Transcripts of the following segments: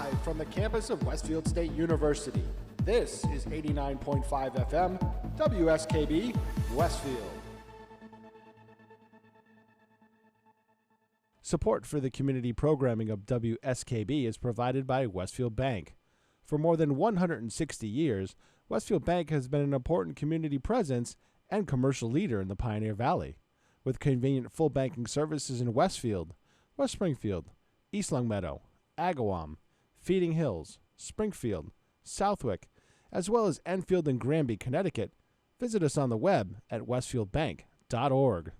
Live from the campus of Westfield State University, this is 89.5 FM, WSKB, Westfield. Support for the community programming of WSKB is provided by Westfield Bank. For more than 160 years, Westfield Bank has been an important community presence and commercial leader in the Pioneer Valley, with convenient full banking services in Westfield, West Springfield, East Longmeadow, Agawam, Feeding Hills, Springfield, Southwick, as well as Enfield and Granby, Connecticut. Visit us on the web at westfieldbank.org.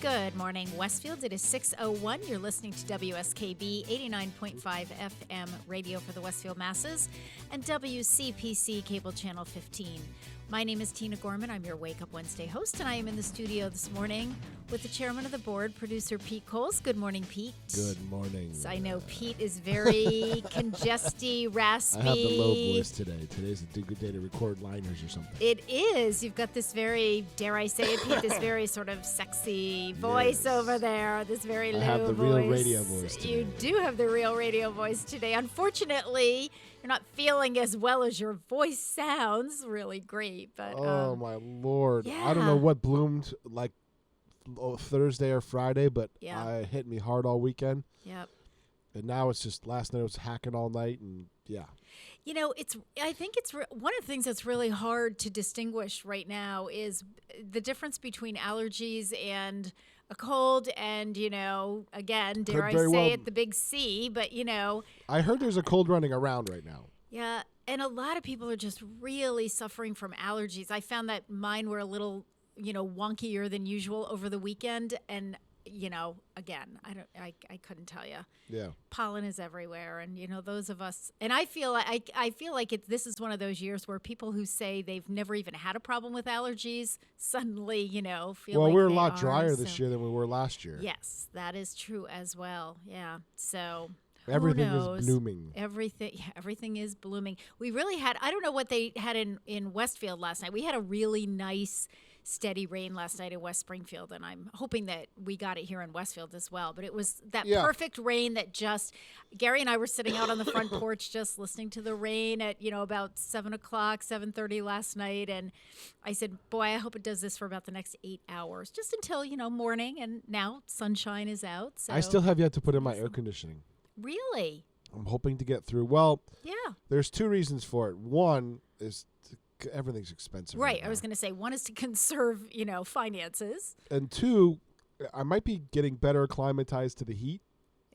Good morning, Westfield. It is 6:01. You're listening to WSKB 89.5 FM radio for the Westfield masses and WCPC cable channel 15. My name is Tina Gorman. I'm your Wake Up Wednesday host, and I am in the studio this morning with the chairman of the board, producer Pete Coles. Good morning, Pete. Good morning. So I know Pete is very congesty, raspy. I have the low voice today. Today's a good day to record liners or something. It is. You've got this very, dare I say it, Pete, this very sort of sexy voice over there, this very low voice. I have the real radio voice today. You do have the real radio voice today. Unfortunately, you're not feeling as well as your voice sounds. Really great. But oh, my Lord. yeah. I don't know what bloomed like Thursday or Friday, but it hit me hard all weekend. Yep. And now it's just, last night I was hacking all night, and You know, I think it's one of the things that's really hard to distinguish right now is the difference between allergies and a cold and, again, dare I say it, the big C, but, I heard there's a cold running around right now. Yeah, and a lot of people are just really suffering from allergies. I found that mine were a little, wonkier than usual over the weekend, and again, I couldn't tell you. Yeah. Pollen is everywhere, and those of us, and I feel like this is one of those years where people who say they've never even had a problem with allergies suddenly, feel well, like we're a they lot are, drier this year than we were last year. Yes, that is true as well. Yeah. So everything who knows? is blooming. Everything is blooming. We really had, I don't know what they had in Westfield last night. We had a really nice steady rain last night in West Springfield, and I'm hoping that we got it here in Westfield as well. But it was that perfect rain that just, Gary and I were sitting out on the front porch just listening to the rain at, about 7 o'clock, 7:30 last night. And I said, boy, I hope it does this for about the next 8 hours, just until, morning. And now sunshine is out. So I still have yet to put in my air conditioning. Really? I'm hoping to get through. Well, yeah. There's two reasons for it. One is everything's expensive. Right. I was going to say, one is to conserve, finances. And two, I might be getting better acclimatized to the heat.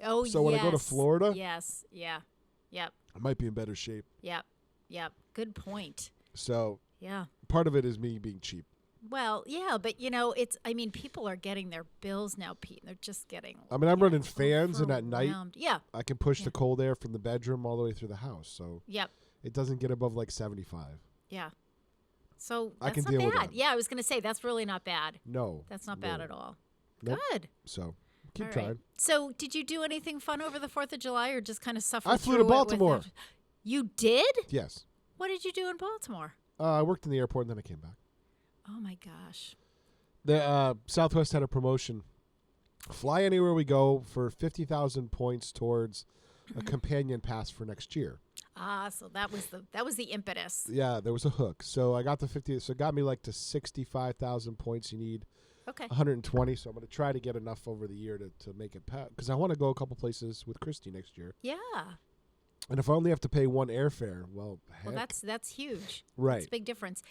Oh, so when I go to Florida. Yes. Yeah. Yep. I might be in better shape. Yep. Good point. So yeah. Part of it is me being cheap. Well, yeah, but people are getting their bills now, Pete, and they're just getting. I'm running fans, and at night, I can push the cold air from the bedroom all the way through the house. So it doesn't get above like 75. Yeah. So I that's can not deal bad. with that. Yeah, I was going to say that's really not bad. No. That's not bad at all. Nope. Good. So keep all trying. Right. So did you do anything fun over the 4th of July or just kind of suffer I flew to Baltimore. You did? Yes. What did you do in Baltimore? I worked in the airport and then I came back. Oh, my gosh. The Southwest had a promotion. Fly anywhere we go for 50,000 points towards a companion pass for next year. So that was the impetus. Yeah, there was a hook. So I got the 50. So it got me like to 65,000 points you need Okay. 120. So I'm going to try to get enough over the year to make it because I want to go a couple places with Christy next year. Yeah. And if I only have to pay one airfare, well, heck. Well, that's huge. Right. That's a big difference.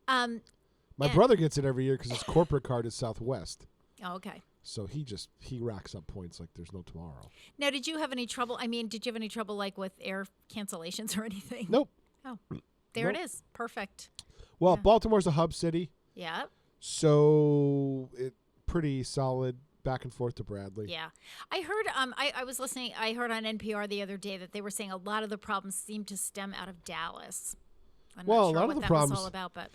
My brother gets it every year because his corporate card is Southwest. Oh, okay. So he racks up points like there's no tomorrow. Now, did you have any trouble? I mean, did you have any trouble like with air cancellations or anything? Nope. Oh, there Nope. it is. Perfect. Well, Yeah. Baltimore's a hub city, Yeah. so it pretty solid back and forth to Bradley. Yeah. I heard, I was listening, I heard on NPR the other day that they were saying a lot of the problems seem to stem out of Dallas. I'm Well, not a sure lot what of the that problems- was all about, but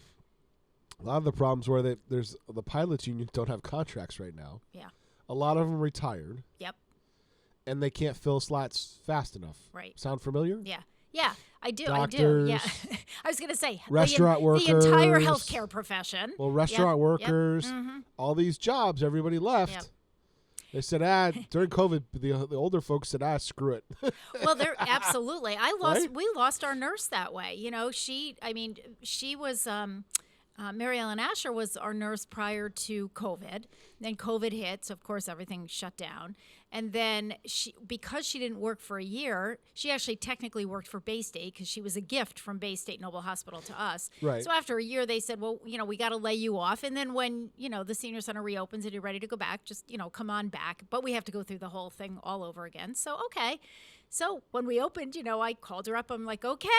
A lot of the problems where there's the pilots unions don't have contracts right now. yeah. A lot of them retired, Yep. and they can't fill slots fast enough. Right. Sound familiar? Yeah. Yeah, I do. Doctors, Yeah. I was going to say restaurant the entire workers. healthcare profession. Well, restaurant Yep, workers, mhm. all these jobs, everybody left. Yep. They said, during COVID, the older folks said, screw it. Well, they're absolutely. Right? We lost our nurse that way. You know, she was, Mary Ellen Asher was our nurse prior to COVID. Then COVID hit, so of course everything shut down. And then because she didn't work for a year, she actually technically worked for Bay State because she was a gift from Bay State Noble Hospital to us. Right. So after a year, they said, well, we got to lay you off. And then when, the senior center reopens and you're ready to go back, just, come on back. But we have to go through the whole thing all over again. So, okay. So when we opened, I called her up. I'm like, okay,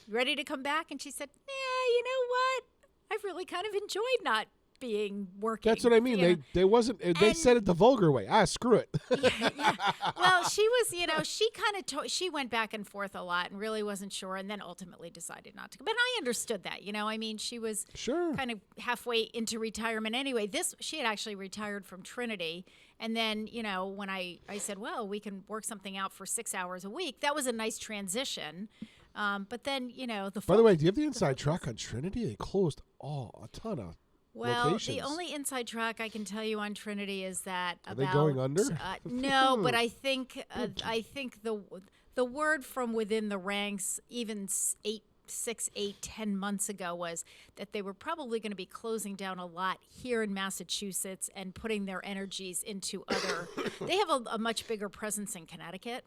ready to come back? And she said, yeah, you know what? I've really kind of enjoyed not being working. That's what I mean. Yeah. They wasn't. They said it the vulgar way. Screw it. Yeah. Well, she was, she kind of she went back and forth a lot and really wasn't sure, and then ultimately decided not to. But I understood that. I mean, she was Sure. kind of halfway into retirement anyway. She had actually retired from Trinity, and then when I said, well, we can work something out for 6 hours a week, that was a nice transition. But then By the way, do you have the inside track on Trinity? They closed a ton of. Well, locations. the only inside track I can tell you on Trinity is that Are they going under? No, but I think the word from within the ranks, even 10 months ago, was that they were probably going to be closing down a lot here in Massachusetts and putting their energies into other. They have a much bigger presence in Connecticut.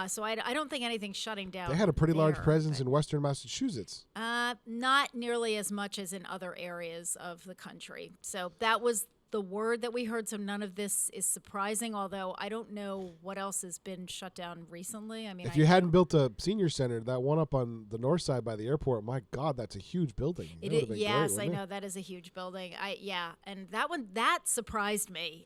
So I don't think anything's shutting down. They had a pretty large there, presence in Western Massachusetts. not nearly as much as in other areas of the country. So that was the word that we heard. So none of this is surprising, although I don't know what else has been shut down recently. I mean, If you hadn't built a senior center, that one up on the north side by the airport, my God, that's a huge building. It That would've been yes, great, I wouldn't know it? that is a huge building. And that surprised me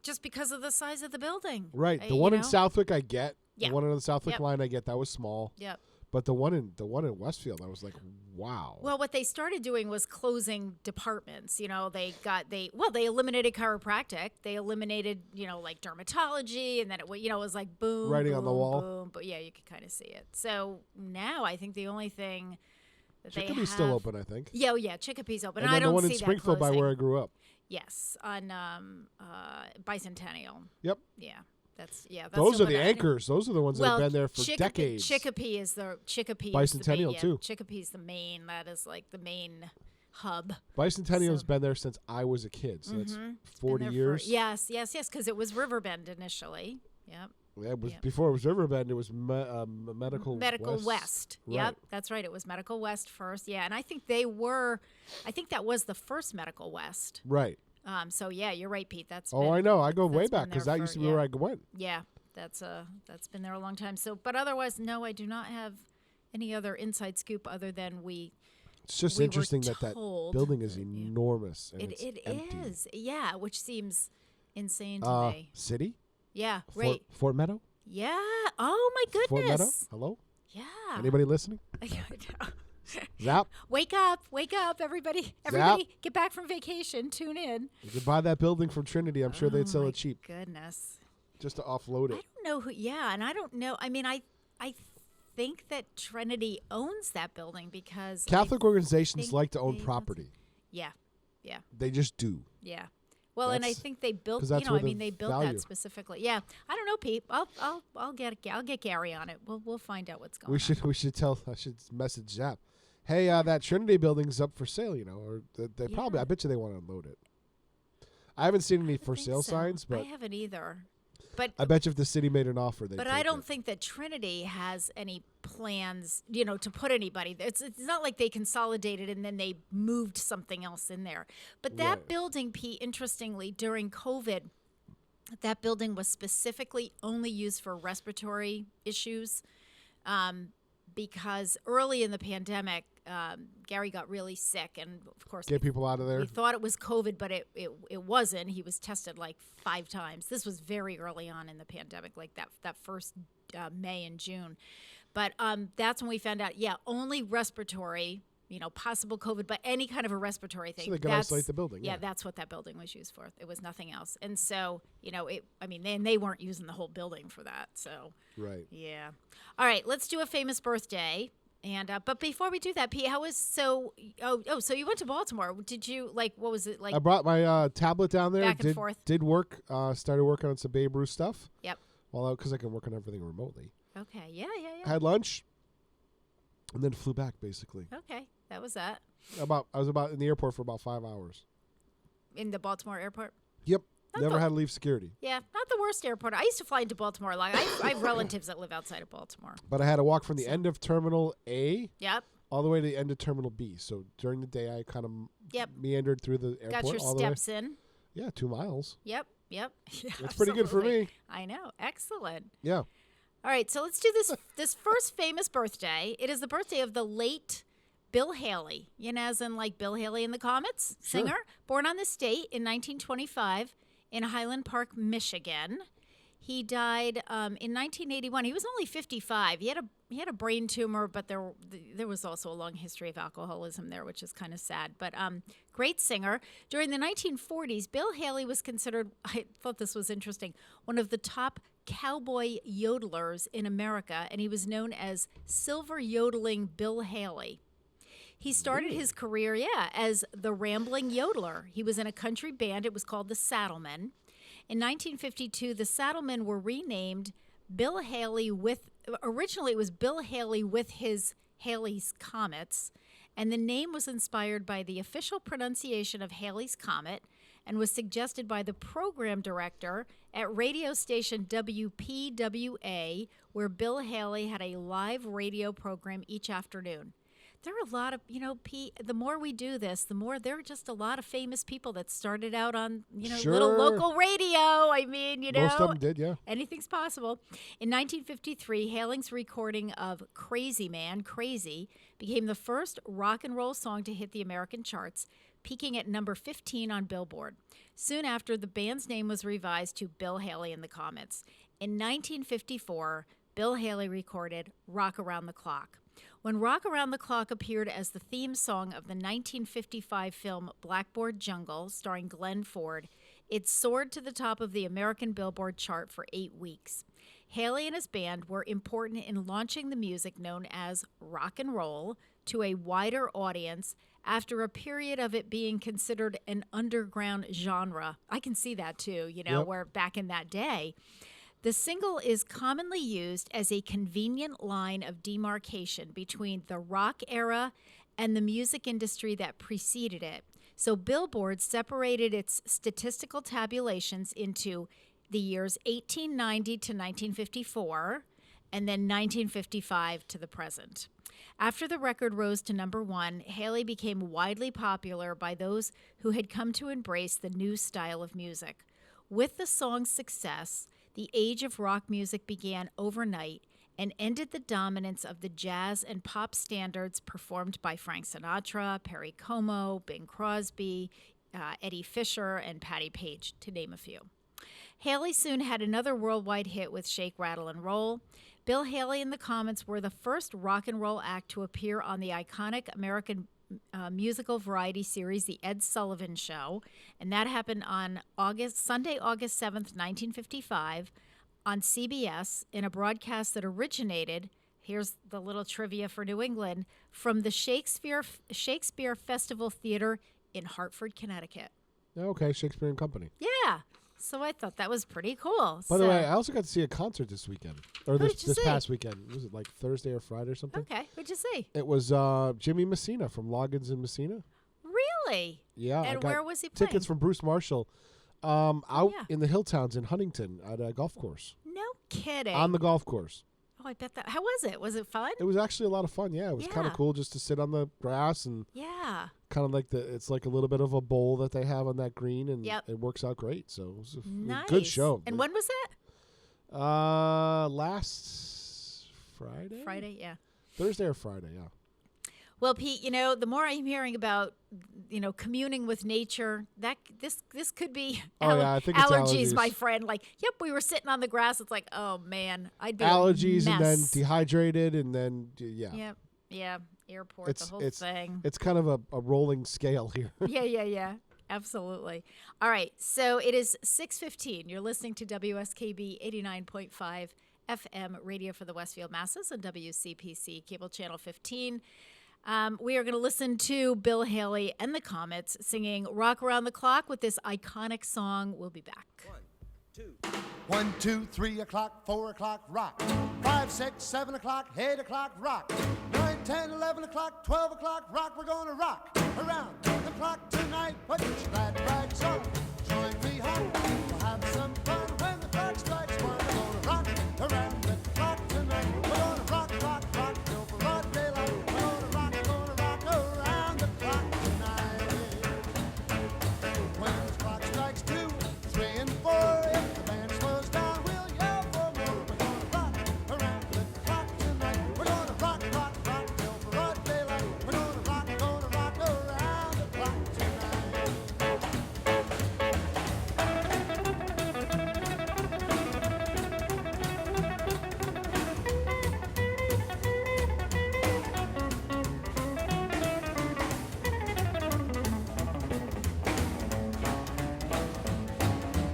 just because of the size of the building. Right. The one in know? Southwick, I get. Yeah. The one on the Southwick Yep. line, I get. That was small. Yep. But the one in Westfield, I was like, wow. Well, what they started doing was closing departments. They eliminated chiropractic. They eliminated, like dermatology, and then it was like boom, Writing boom, on the wall. boom. But yeah, you could kind of see it. So now I think the only thing that Chicopee's they still have, open, I think. Yeah, Chicopee's open. And I then the don't one see in that Springfield by closing. where I grew up. Yes, on Bicentennial. Yep. Yeah, that's Those the are the one I- anchors. Those are the ones that have been there for Chicopee, decades. Chicopee is the Bicentennial, main, too. Chicopee's the main. That is like the main hub. Bicentennial's So- been there since I was a kid. So that's Been 40 there years. Yes, because it was Riverbend initially. Yep. Yeah, it was Yep. before it was Riverbend. It was Medical West. Right. Yep, that's right. It was Medical West first. Yeah, and I think that was the first Medical West. Right. So yeah, you're right, Pete. I know. I go way that's been back because there that for- used to be yeah. where I went. Yeah, that's been there a long time. So, but otherwise, no, I do not have any other inside scoop other than It's just we were interesting that told building is that, yeah. enormous. And it it's empty. is. Yeah, which seems insane to me. City? Yeah, right. Fort Meadow? Yeah. Oh my Fort Meadow? goodness. Hello? Yeah. Anybody listening? Zap? Wake up, everybody. Everybody get back from vacation. Tune in. You could buy that building from Trinity. I'm sure they'd sell my it cheap Goodness. just to offload I it. don't know who, yeah, and I don't know. I mean, I think that Trinity owns that building because Catholic organizations think like to own they- property. Yeah. They just do. Yeah. Well, and I That's- think they built, 'cause that's where the they built value- that specifically. Yeah. I don't know, Pete. I'll get Gary on it. We'll find out what's going We on. should I should message Zap. Hey, that Trinity building's up for sale, or they probably, Yeah. I bet you they want to unload it. I haven't seen any for think sale so. signs, but I haven't either. But I bet you if the city made an offer, they'd But take I don't it. think that Trinity has any plans, to put anybody. It's not like they consolidated and then they moved something else in there. But that Right. building, Pete, interestingly, during COVID, that building was specifically only used for respiratory issues, because early in the pandemic, Gary got really sick, and of course, Get people out of there. we thought it was COVID, but it wasn't. He was tested like 5 times. This was very early on in the pandemic, like that first May and June. But that's when we found out, only respiratory, possible COVID, but any kind of a respiratory thing. So they could isolate the building. Yeah, that's what that building was used for. It was nothing else. And so, they weren't using the whole building for that. So, Right. yeah. All right, let's do a famous birthday. And but before we do that, Pete, so you went to Baltimore. Did you what was it like? I brought my tablet down there. Back and forth. Did work. Started working on some Babe Ruth stuff. Yep. Well, because I can work on everything remotely. Okay. Yeah. Had lunch, and then flew back. Basically, Okay, that was that. I was about in the airport for about 5 hours. In the Baltimore airport. Yep. Not Never the- had to leave security. Yeah, not the worst airport. I used to fly into Baltimore a lot. I have relatives that live outside of Baltimore. But I had to walk from the end of Terminal A Yep. all the way to the end of Terminal B. So during the day, I kind of Yep. meandered through the airport. Got your all the way. steps in. Yeah, 2 miles. Yep. Yeah, That's pretty good for absolutely. me. I know. Excellent. Yeah. All right, so let's do this first famous birthday. It is the birthday of the late Bill Haley, as in like Bill Haley and the Comets, Sure. singer, born on this date in 1925 in Highland Park, Michigan. He died in 1981. He was only 55. He had a brain tumor, but there was also a long history of alcoholism there, which is kind of sad. But great singer. During the 1940s, Bill Haley was considered, I thought this was interesting, one of the top cowboy yodelers in America, and he was known as Silver Yodeling Bill Haley. He started his career, as the Rambling Yodeler. He was in a country band. It was called the Saddlemen. In 1952, the Saddlemen were renamed Bill Haley originally it was Bill Haley with his Haley's Comets, and the name was inspired by the official pronunciation of Haley's Comet and was suggested by the program director at radio station WPWA, where Bill Haley had a live radio program each afternoon. There are a lot of, Pete, the more we do this, the more there are just a lot of famous people that started out on, Sure. little local radio. I mean, Most of them did, yeah. anything's possible. In 1953, Haling's recording of Crazy Man, Crazy, became the first rock and roll song to hit the American charts, peaking at number 15 on Billboard. Soon after, the band's name was revised to Bill Haley and the Comets. In 1954, Bill Haley recorded Rock Around the Clock. When Rock Around the Clock appeared as the theme song of the 1955 film Blackboard Jungle, starring Glenn Ford, it soared to the top of the American Billboard chart for 8 weeks. Haley and his band were important in launching the music known as rock and roll to a wider audience after a period of it being considered an underground genre. I can see that too, Yep. where back in that day. The single is commonly used as a convenient line of demarcation between the rock era and the music industry that preceded it. So Billboard separated its statistical tabulations into the years 1890 to 1954 and then 1955 to the present. After the record rose to number 1, Haley became widely popular by those who had come to embrace the new style of music. With the song's success, the age of rock music began overnight and ended the dominance of the jazz and pop standards performed by Frank Sinatra, Perry Como, Bing Crosby, Eddie Fisher, and Patti Page, to name a few. Haley soon had another worldwide hit with Shake, Rattle, and Roll. Bill Haley and the Comets were the first rock and roll act to appear on the iconic American musical variety series, The Ed Sullivan Show, and that happened on Sunday, August 7th, 1955, on CBS in a broadcast that originated, here's the little trivia for New England, from the Shakespeare Festival Theater in Hartford, Connecticut. Okay, Shakespeare and Company. Yeah. So I thought that was pretty cool. By the way, I also got to see a concert this weekend. Or Who this did you see? past weekend. Was it like Thursday or Friday or something? Okay. What'd you see? It was Jimmy Messina from Loggins and Messina. Really? Yeah. I And got where was he playing? tickets from Bruce Marshall. Out Yeah. in the hill towns in Huntington at a golf course. No kidding. On the golf course. Oh, I bet that. How was it? Was it fun? It was actually a lot of fun. Yeah, it was kind of Yeah. cool just to sit on the grass and Yeah. kind of like it's like a little bit of a bowl that they have on that green, and Yep. it works out great. So it was a Nice. good show. And when was it? Last Friday? Friday, yeah. Thursday or Friday, yeah. Well, Pete, the more I'm hearing about, communing with nature, that this could be Oh, yeah, I think it's allergies. my friend. Like, yep, we were sitting on the grass. It's like, oh man, I'd be Allergies a and then mess. dehydrated and then yeah. Yep, yeah, airport, the whole thing. It's kind of a rolling scale here. Yeah. Absolutely. All right. So it is 6:15. You're listening to WSKB 89.5 FM radio for the Westfield Masses and WCPC cable channel 15. We are going to listen to Bill Haley and the Comets singing Rock Around the Clock with this iconic song. We'll be back. 1, 2, 3 o'clock, 4 o'clock, rock. 5, 6, 7 o'clock, 8 o'clock, rock. 9, 10, 11 o'clock, 12 o'clock, rock. We're gonna rock around the clock tonight. Put your glad rags on, join me home. We'll have some fun when the clock strikes 1. We're gonna rock around the clock tonight. We're gonna rock till broad daylight. We're gonna rock around the clock tonight. When the clock strikes 2, 3, and 4, if the band slows down, we'll yell for more. We're gonna rock around the clock tonight. We're gonna rock till broad daylight. We're gonna rock around the clock tonight.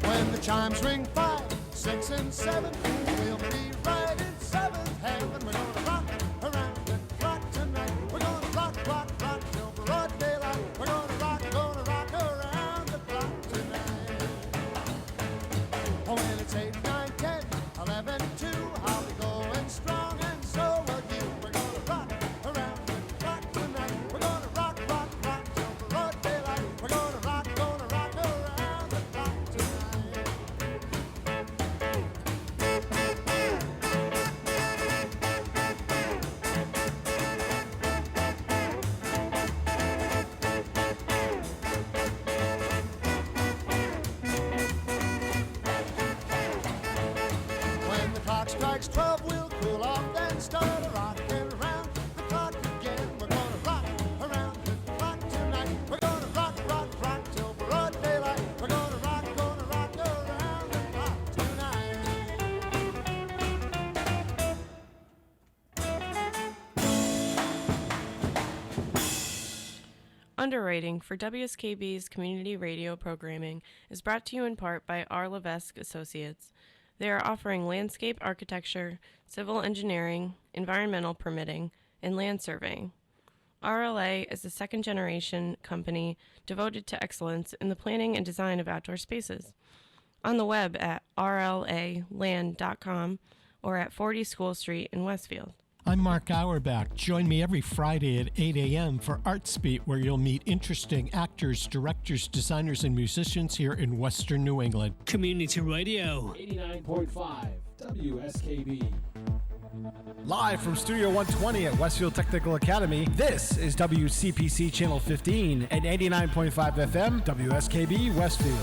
When the chimes ring 5, 6, and 7, we'll be right in 7th heaven. We're gonna rock around the clock tonight. We're gonna rock till broad daylight. We're gonna rock around the clock tonight. Oh, when it's 8, 9, 10, 11, 2, I'll be going strong, and so will you. We're gonna rock around the clock tonight. We're gonna rock till broad daylight. We're gonna rock around the clock tonight. When the clock strikes 12, we'll cool off, then start a rockin' around the clock again. We're gonna rock around the clock tonight. We're gonna rock till broad daylight. We're gonna rock around the clock tonight. Underwriting for WSKB's community radio programming is brought to you in part by R. Levesque Associates. They are offering landscape architecture, civil engineering, environmental permitting, and land surveying. RLA is a second-generation company devoted to excellence in the planning and design of outdoor spaces. On the web at rlaland.com or at 40 School Street in Westfield. I'm Mark Auerbach. Join me every Friday at 8 a.m. for ArtSpeak, where you'll meet interesting actors, directors, designers, and musicians here in Western New England. Community Radio. 89.5 WSKB. Live from Studio 120 at Westfield Technical Academy, this is WCPC Channel 15 and 89.5 FM, WSKB Westfield.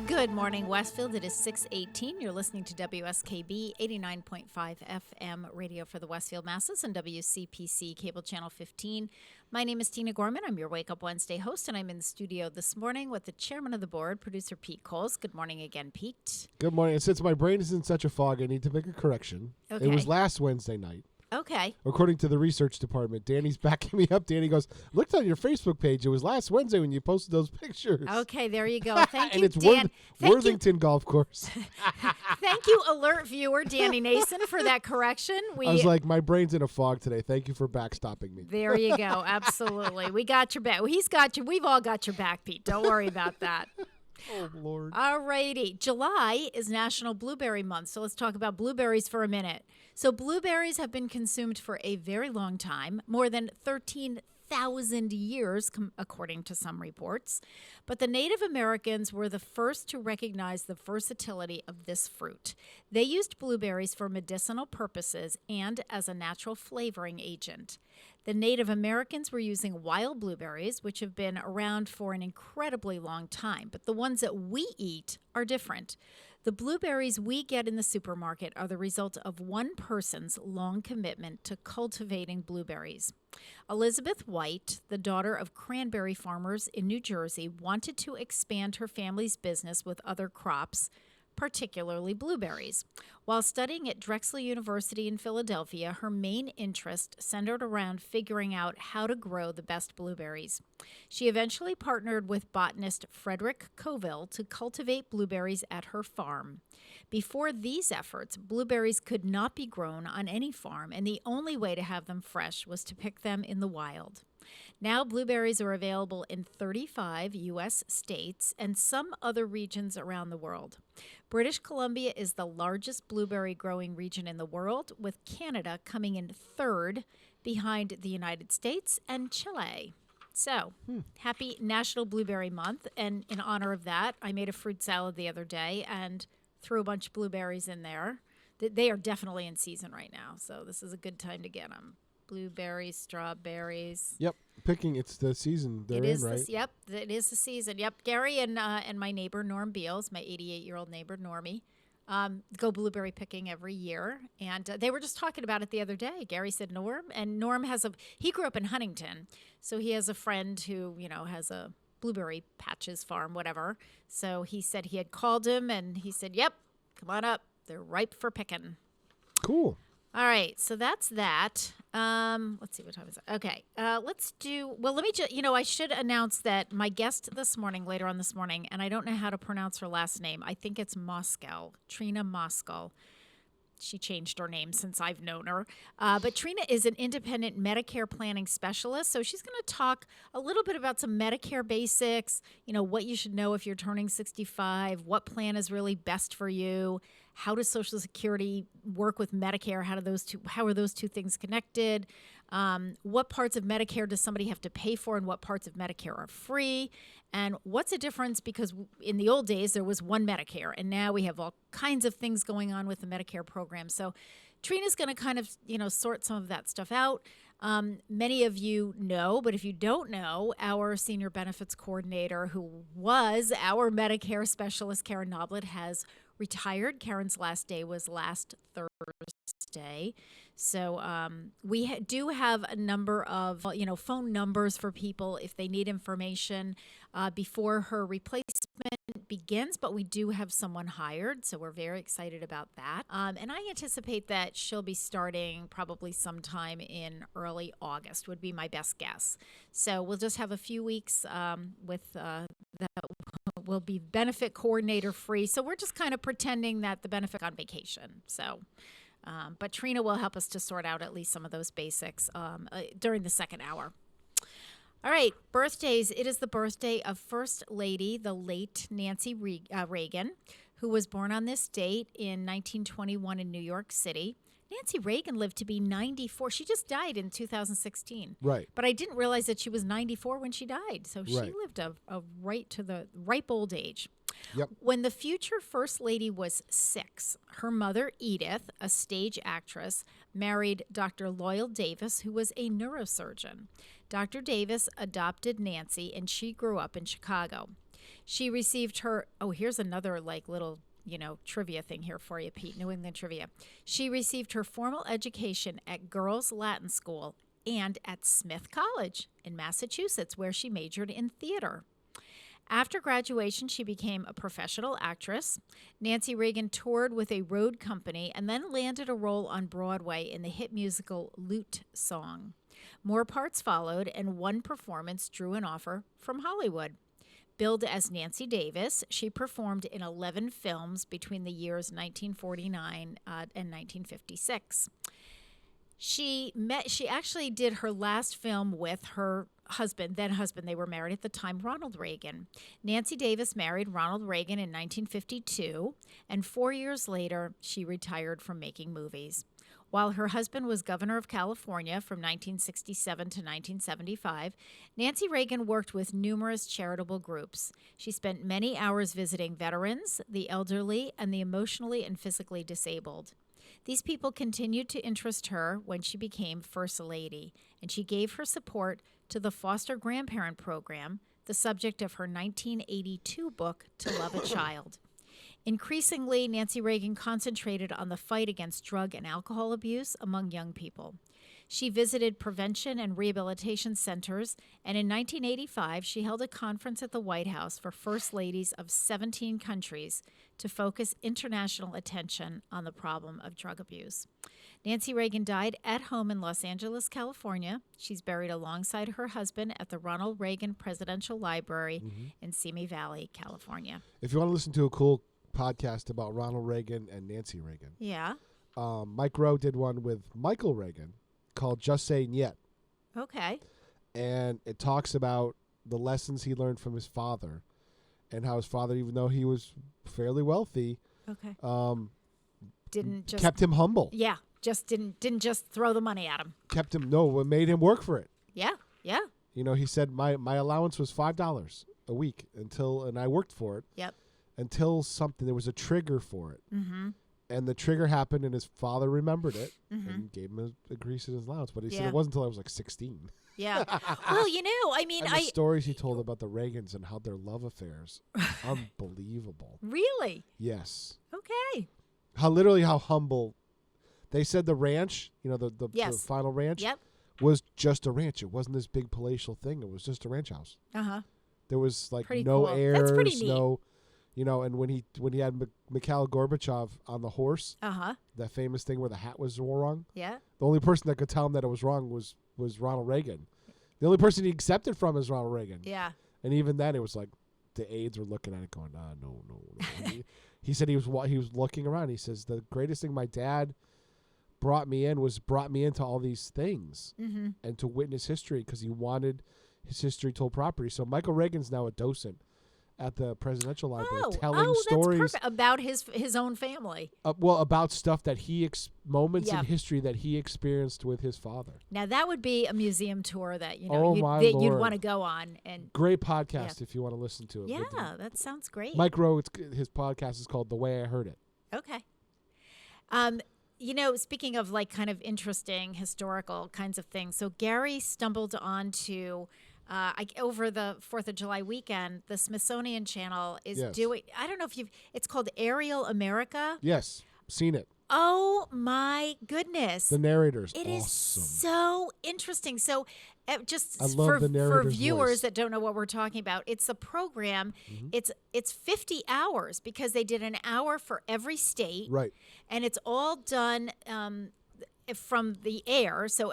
Good morning, Westfield. It is 6:18. You're listening to WSKB 89.5 FM radio for the Westfield Masses and WCPC cable channel 15. My name is Tina Gorman. I'm your Wake Up Wednesday host, and I'm in the studio this morning with the chairman of the board, producer Pete Coles. Good morning again, Pete. Good morning. And since my brain is in such a fog, I need to make a correction. Okay. It was last Wednesday night. Okay. According to the research department, Danny's backing me up. Danny goes, looked on your Facebook page. It was last Wednesday when you posted those pictures. Okay, there you go. Thank And you, it's Dan. Thank Worthington Golf Course. Thank you, alert viewer Danny Nason, for that correction. I was like, my brain's in a fog today. Thank you for backstopping me. There you go. Absolutely. We got your back. He's got you. We've all got your back, Pete. Don't worry about that. Oh, Lord. All righty. July is National Blueberry Month, so let's talk about blueberries for a minute. So blueberries have been consumed for a very long time, more than 13,000 years, according to some reports. But the Native Americans were the first to recognize the versatility of this fruit. They used blueberries for medicinal purposes and as a natural flavoring agent. The Native Americans were using wild blueberries, which have been around for an incredibly long time, but the ones that we eat are different. The blueberries we get in the supermarket are the result of one person's long commitment to cultivating blueberries. Elizabeth White, the daughter of cranberry farmers in New Jersey, wanted to expand her family's business with other crops, particularly blueberries. While studying at Drexel University in Philadelphia, her main interest centered around figuring out how to grow the best blueberries. She eventually partnered with botanist Frederick Coville to cultivate blueberries at her farm. Before these efforts, blueberries could not be grown on any farm, and the only way to have them fresh was to pick them in the wild. Now, blueberries are available in 35 U.S. states and some other regions around the world. British Columbia is the largest blueberry growing region in the world, with Canada coming in third behind the United States and Chile. So, happy National Blueberry Month, and in honor of that, I made a fruit salad the other day and threw a bunch of blueberries in there. They are definitely in season right now, so this is a good time to get them. Blueberries, strawberries. Yep, picking. It's the season they're in, right? Yep, it is the season. Yep, Gary and my neighbor Norm Beals, my 88-year-old neighbor Normie, go blueberry picking every year, and they were just talking about it the other day. Gary said Norm he grew up in Huntington, so he has a friend who has a blueberry patches farm, whatever. So he said he had called him, and he said, "Yep, come on up. They're ripe for picking." Cool. All right, so that's that. Let's see, what time is it? Okay, let's do, well, let me just, I should announce that my guest later on this morning, and I don't know how to pronounce her last name. I think it's Moskal, Trina Moskal. She changed her name since I've known her. But Trina is an independent Medicare planning specialist, so she's going to talk a little bit about some Medicare basics, what you should know if you're turning 65, what plan is really best for you, how does Social Security work with Medicare, how are those two things connected, what parts of Medicare does somebody have to pay for and what parts of Medicare are free, and what's the difference, because in the old days there was one Medicare, and now we have all kinds of things going on with the Medicare program. So Trina's going to kind of, sort some of that stuff out. Many of you know, but if you don't know, our senior benefits coordinator, who was our Medicare specialist, Karen Noblet, has retired. Karen's last day was last Thursday. So we do have a number of, phone numbers for people if they need information before her replacement begins, but we do have someone hired, so we're very excited about that. And I anticipate that she'll be starting probably sometime in early August, would be my best guess. So we'll just have a few weeks with that will be benefit coordinator free. So we're just kind of pretending that the benefit on vacation. So, but Trina will help us to sort out at least some of those basics during the second hour. All right, birthdays. It is the birthday of First Lady, the late Nancy Reagan, who was born on this date in 1921 in New York City. Nancy Reagan lived to be 94. She just died in 2016. Right. But I didn't realize that she was 94 when she died. So she lived a right to the ripe old age. Yep. When the future First Lady was 6, her mother, Edith, a stage actress, married Dr. Loyal Davis, who was a neurosurgeon. Dr. Davis adopted Nancy, and she grew up in Chicago. She received her, here's another little trivia thing here for you, Pete, New England trivia. She received her formal education at Girls Latin School and at Smith College in Massachusetts, where she majored in theater. After graduation, she became a professional actress. Nancy Reagan toured with a road company and then landed a role on Broadway in the hit musical Lute Song. More parts followed, and one performance drew an offer from Hollywood. Billed as Nancy Davis, she performed in 11 films between the years 1949 and 1956. She actually did her last film with her then husband, they were married at the time, Ronald Reagan. Nancy Davis married Ronald Reagan in 1952, and 4 years later, she retired from making movies. While her husband was governor of California from 1967 to 1975, Nancy Reagan worked with numerous charitable groups. She spent many hours visiting veterans, the elderly, and the emotionally and physically disabled. These people continued to interest her when she became First Lady, and she gave her support to the foster grandparent program, the subject of her 1982 book, To Love a Child. Increasingly, Nancy Reagan concentrated on the fight against drug and alcohol abuse among young people. She visited prevention and rehabilitation centers, and in 1985, she held a conference at the White House for First Ladies of 17 countries to focus international attention on the problem of drug abuse. Nancy Reagan died at home in Los Angeles, California. She's buried alongside her husband at the Ronald Reagan Presidential Library in Simi Valley, California. If you want to listen to a cool podcast about Ronald Reagan and Nancy Reagan, Yeah. Mike Rowe did one with Michael Reagan called Just Saying Yet. Okay. And it talks about the lessons he learned from his father and how his father, even though he was fairly wealthy, Okay. Didn't just kept him humble. Yeah. Just didn't just throw the money at him. Kept him, no, made him work for it. Yeah. Yeah. You know, he said my allowance was $5 a week and I worked for it. Yep. Until there was a trigger for it. Mm-hmm. And the trigger happened, and his father remembered it and gave him a increase in his allowance. But he said it wasn't until I was like 16. Yeah. Well, you know, I mean, And the stories he told about the Reagans and how their love affairs, unbelievable. Really? Yes. Okay. How humble. They said the ranch, you know, the Yes. final ranch, Yep. was just a ranch. It wasn't this big palatial thing. It was just a ranch house. Uh-huh. There was like Pretty no cool. heirs, That's pretty neat. no, you know. And when he had Mikhail Gorbachev on the horse, Uh-huh. that famous thing where the hat was wrong, Yeah. the only person that could tell him that it was wrong was Ronald Reagan. The only person he accepted from is Ronald Reagan. Yeah. And even then, it was like the aides were looking at it, going, no. And he said he was looking around. He says the greatest thing my dad brought me into all these things and to witness history because he wanted his history told properly. So Michael Reagan's now a docent at the Presidential Library telling stories that's perfect. About his own family. about stuff that moments Yeah. in history that he experienced with his father. Now that would be a museum tour that Oh, my you'd Lord. want to go on. And Great podcast if you want to listen to it. yeah, that sounds great. Mike Rowe, his podcast is called The Way I Heard It. Okay. You know, speaking of like kind of interesting historical kinds of things, so Gary stumbled onto over the 4th of July weekend, the Smithsonian Channel is Yes. doing, I don't know if it's called Aerial America. Yes, seen it. Oh my goodness. The narrator's It awesome. is so interesting. So, just I love for the narrator's viewers voice. that don't know what we're talking about, it's a program. It's 50 hours because they did an hour for every state, Right. and it's all done from the air. So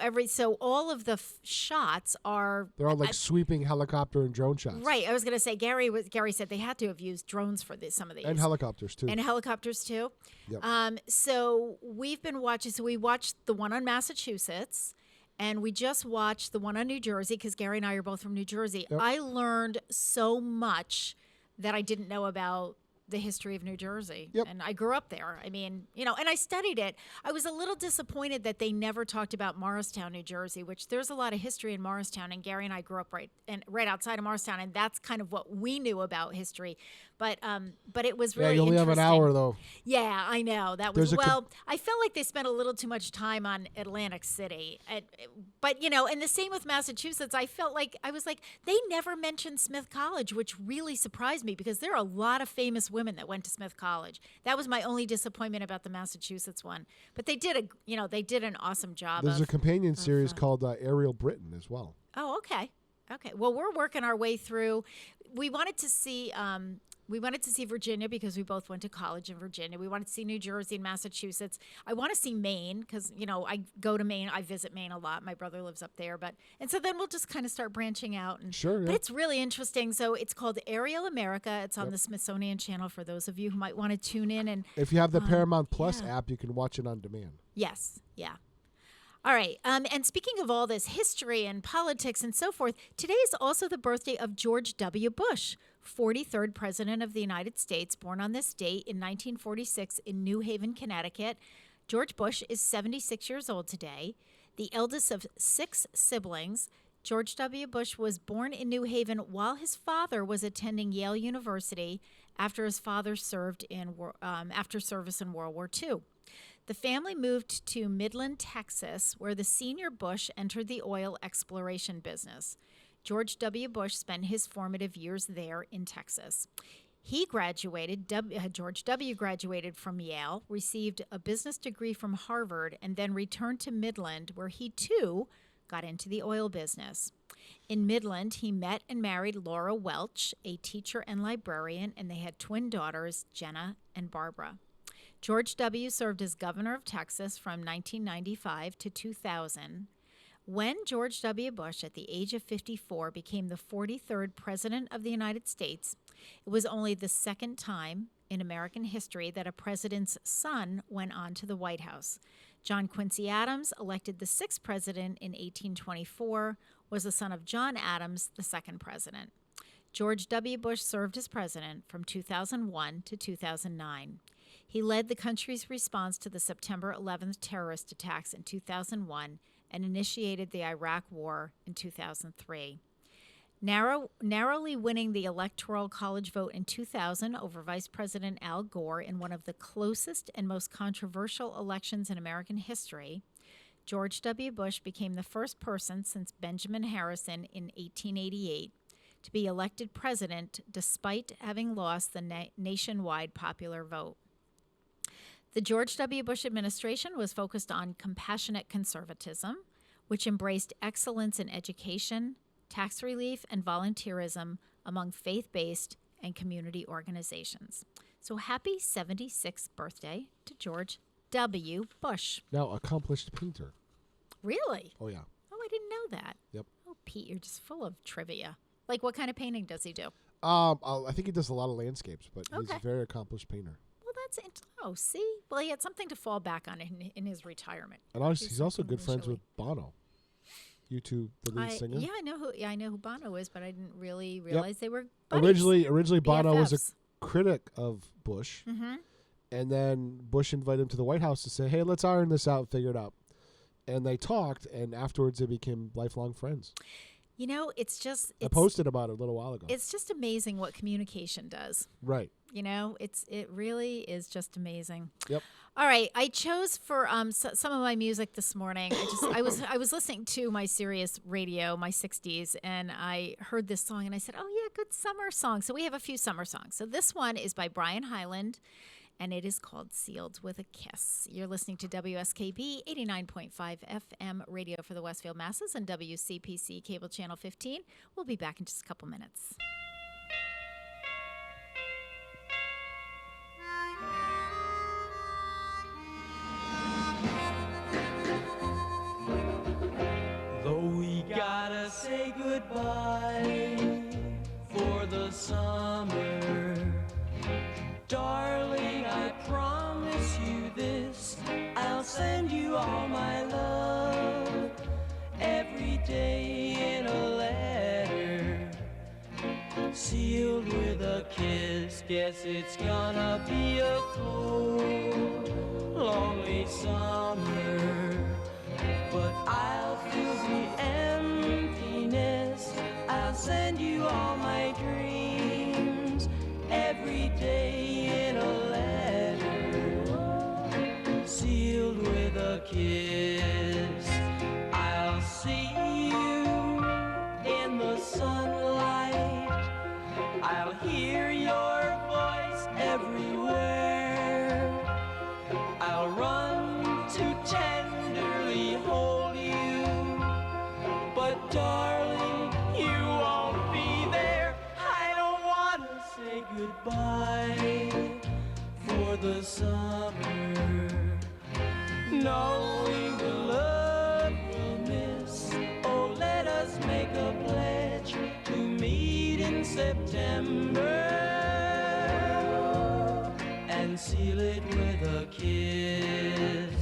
all of the shots are They're all like sweeping helicopter and drone shots. right. I was going to say Gary said they had to have used drones for some of these And helicopters, too. and helicopters too. Yep. So we've been watching. So we watched the one on Massachusetts, and we just watched the one on New Jersey because Gary and I are both from New Jersey. Yep. I learned so much that I didn't know about the history of New Jersey. Yep. And I grew up there. I mean, you know, and I studied it. I was a little disappointed that they never talked about Morristown, New Jersey, which there's a lot of history in Morristown, and Gary and I grew up right outside of Morristown, and that's kind of what we knew about history. But it was really you only have an interesting. hour, though. Yeah, I know. That was There's I felt like they spent a little too much time on Atlantic City. But you know, and the same with Massachusetts. I felt like they never mentioned Smith College, which really surprised me because there are a lot of famous women that went to Smith College. That was my only disappointment about the Massachusetts one. But they did an awesome job. There's a companion series called Ariel Britain as well. Oh, okay. Okay. Well, we're working our way through. We wanted to see Virginia because we both went to college in Virginia. We wanted to see New Jersey and Massachusetts. I want to see Maine because, you know, I go to Maine. I visit Maine a lot. My brother lives up there. And so then we'll just kind of start branching out. Sure, yeah. But it's really interesting. So it's called Aerial America. It's on the Smithsonian Channel for those of you who might want to tune in. And If you have the Paramount Plus app, you can watch it on demand. yes, yeah. All right. And speaking of all this history and politics and so forth, today is also the birthday of George W. Bush, 43rd President of the United States, born on this date in 1946 in New Haven, Connecticut. George Bush is 76 years old today, the eldest of 6 siblings. George W. Bush was born in New Haven while his father was attending Yale University after his father served after service in World War II. The family moved to Midland, Texas, where the senior Bush entered the oil exploration business. George W. Bush spent his formative years there in Texas. George W. graduated from Yale, received a business degree from Harvard, and then returned to Midland, where he too got into the oil business. In Midland, he met and married Laura Welch, a teacher and librarian, and they had twin daughters, Jenna and Barbara. George W. served as governor of Texas from 1995 to 2000. When George W. Bush, at the age of 54, became the 43rd President of the United States, it was only the second time in American history that a president's son went on to the White House. John Quincy Adams, elected the 6th president in 1824, was the son of John Adams, the 2nd president. George W. Bush served as president from 2001 to 2009. He led the country's response to the September 11th terrorist attacks in 2001 and initiated the Iraq War in 2003. Narrowly winning the Electoral College vote in 2000 over Vice President Al Gore in one of the closest and most controversial elections in American history, George W. Bush became the first person since Benjamin Harrison in 1888 to be elected president despite having lost the nationwide popular vote. The George W. Bush administration was focused on compassionate conservatism, which embraced excellence in education, tax relief, and volunteerism among faith-based and community organizations. So happy 76th birthday to George W. Bush. Now, accomplished painter. Really? Oh, yeah. Oh, I didn't know that. Yep. Oh, Pete, you're just full of trivia. Like, what kind of painting does he do? I think he does a lot of landscapes, but he's Okay. a very accomplished painter. Well, that's it. Oh, see? Well, he had something to fall back on in his retirement. And honestly, Do he's also something good friends initially. with Bono. U2, the lead singer. Yeah, I know who Bono is, but I didn't really realize they were buddies. Originally, Bono was a BFFs. critic of Bush, Mm-hmm. and then Bush invited him to the White House to say, "Hey, let's iron this out, figure it out." And they talked, and afterwards they became lifelong friends. You know, I posted about it a little while ago. It's just amazing what communication does. Right. You know, it really is just amazing. Yep. All right, I chose for some of my music this morning. I was listening to my Sirius radio, my 60s, and I heard this song and I said, "Oh yeah, good summer song." So we have a few summer songs. So this one is by Brian Hyland, and it is called "Sealed with a Kiss." You're listening to WSKB 89.5 FM radio for the Westfield Masses and WCPC cable channel 15. We'll be back in just a couple minutes. Though we gotta say goodbye for the summer, darling, I promise you this, I'll send you all my love every day in a letter, sealed with a kiss. Guess it's gonna be a cold, lonely summer, but I'll fill the emptiness. I'll send you all my dreams every day in a letter, sealed with a kiss. I'll see you in the sunlight, I'll hear your voice everywhere, I'll run to tenderly hold you, but darling, you won't be there. I don't want to say goodbye for the summer, knowing the love we'll miss. Oh, let us make a pledge to meet in September and seal it with a kiss.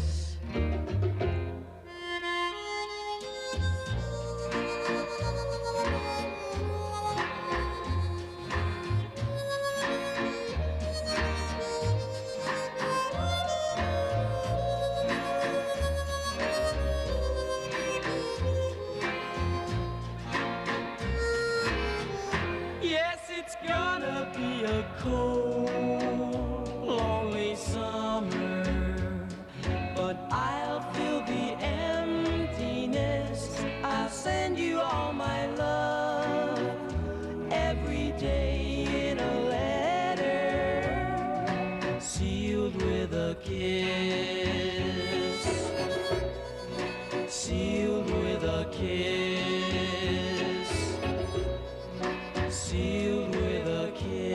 a cold, lonely summer, but I'll fill the emptiness. I'll send you all my love every day in a letter, sealed with a kiss, sealed with a kiss, sealed with a kiss.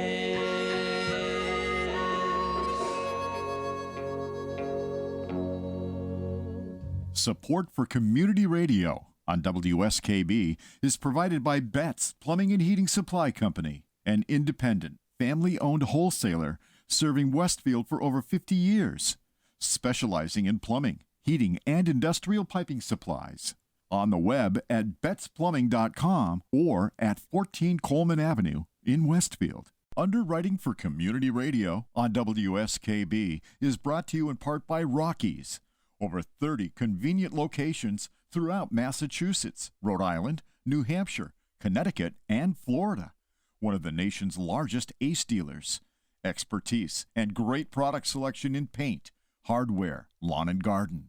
Support for community radio on WSKB is provided by Betts Plumbing and Heating Supply Company, an independent, family-owned wholesaler serving Westfield for over 50 years, specializing in plumbing, heating, and industrial piping supplies. On the web at bettsplumbing.com or at 14 Coleman Avenue in Westfield. Underwriting for community radio on WSKB is brought to you in part by Rockies. Over 30 convenient locations throughout Massachusetts, Rhode Island, New Hampshire, Connecticut, and Florida. One of the nation's largest ACE dealers. Expertise and great product selection in paint, hardware, lawn and garden.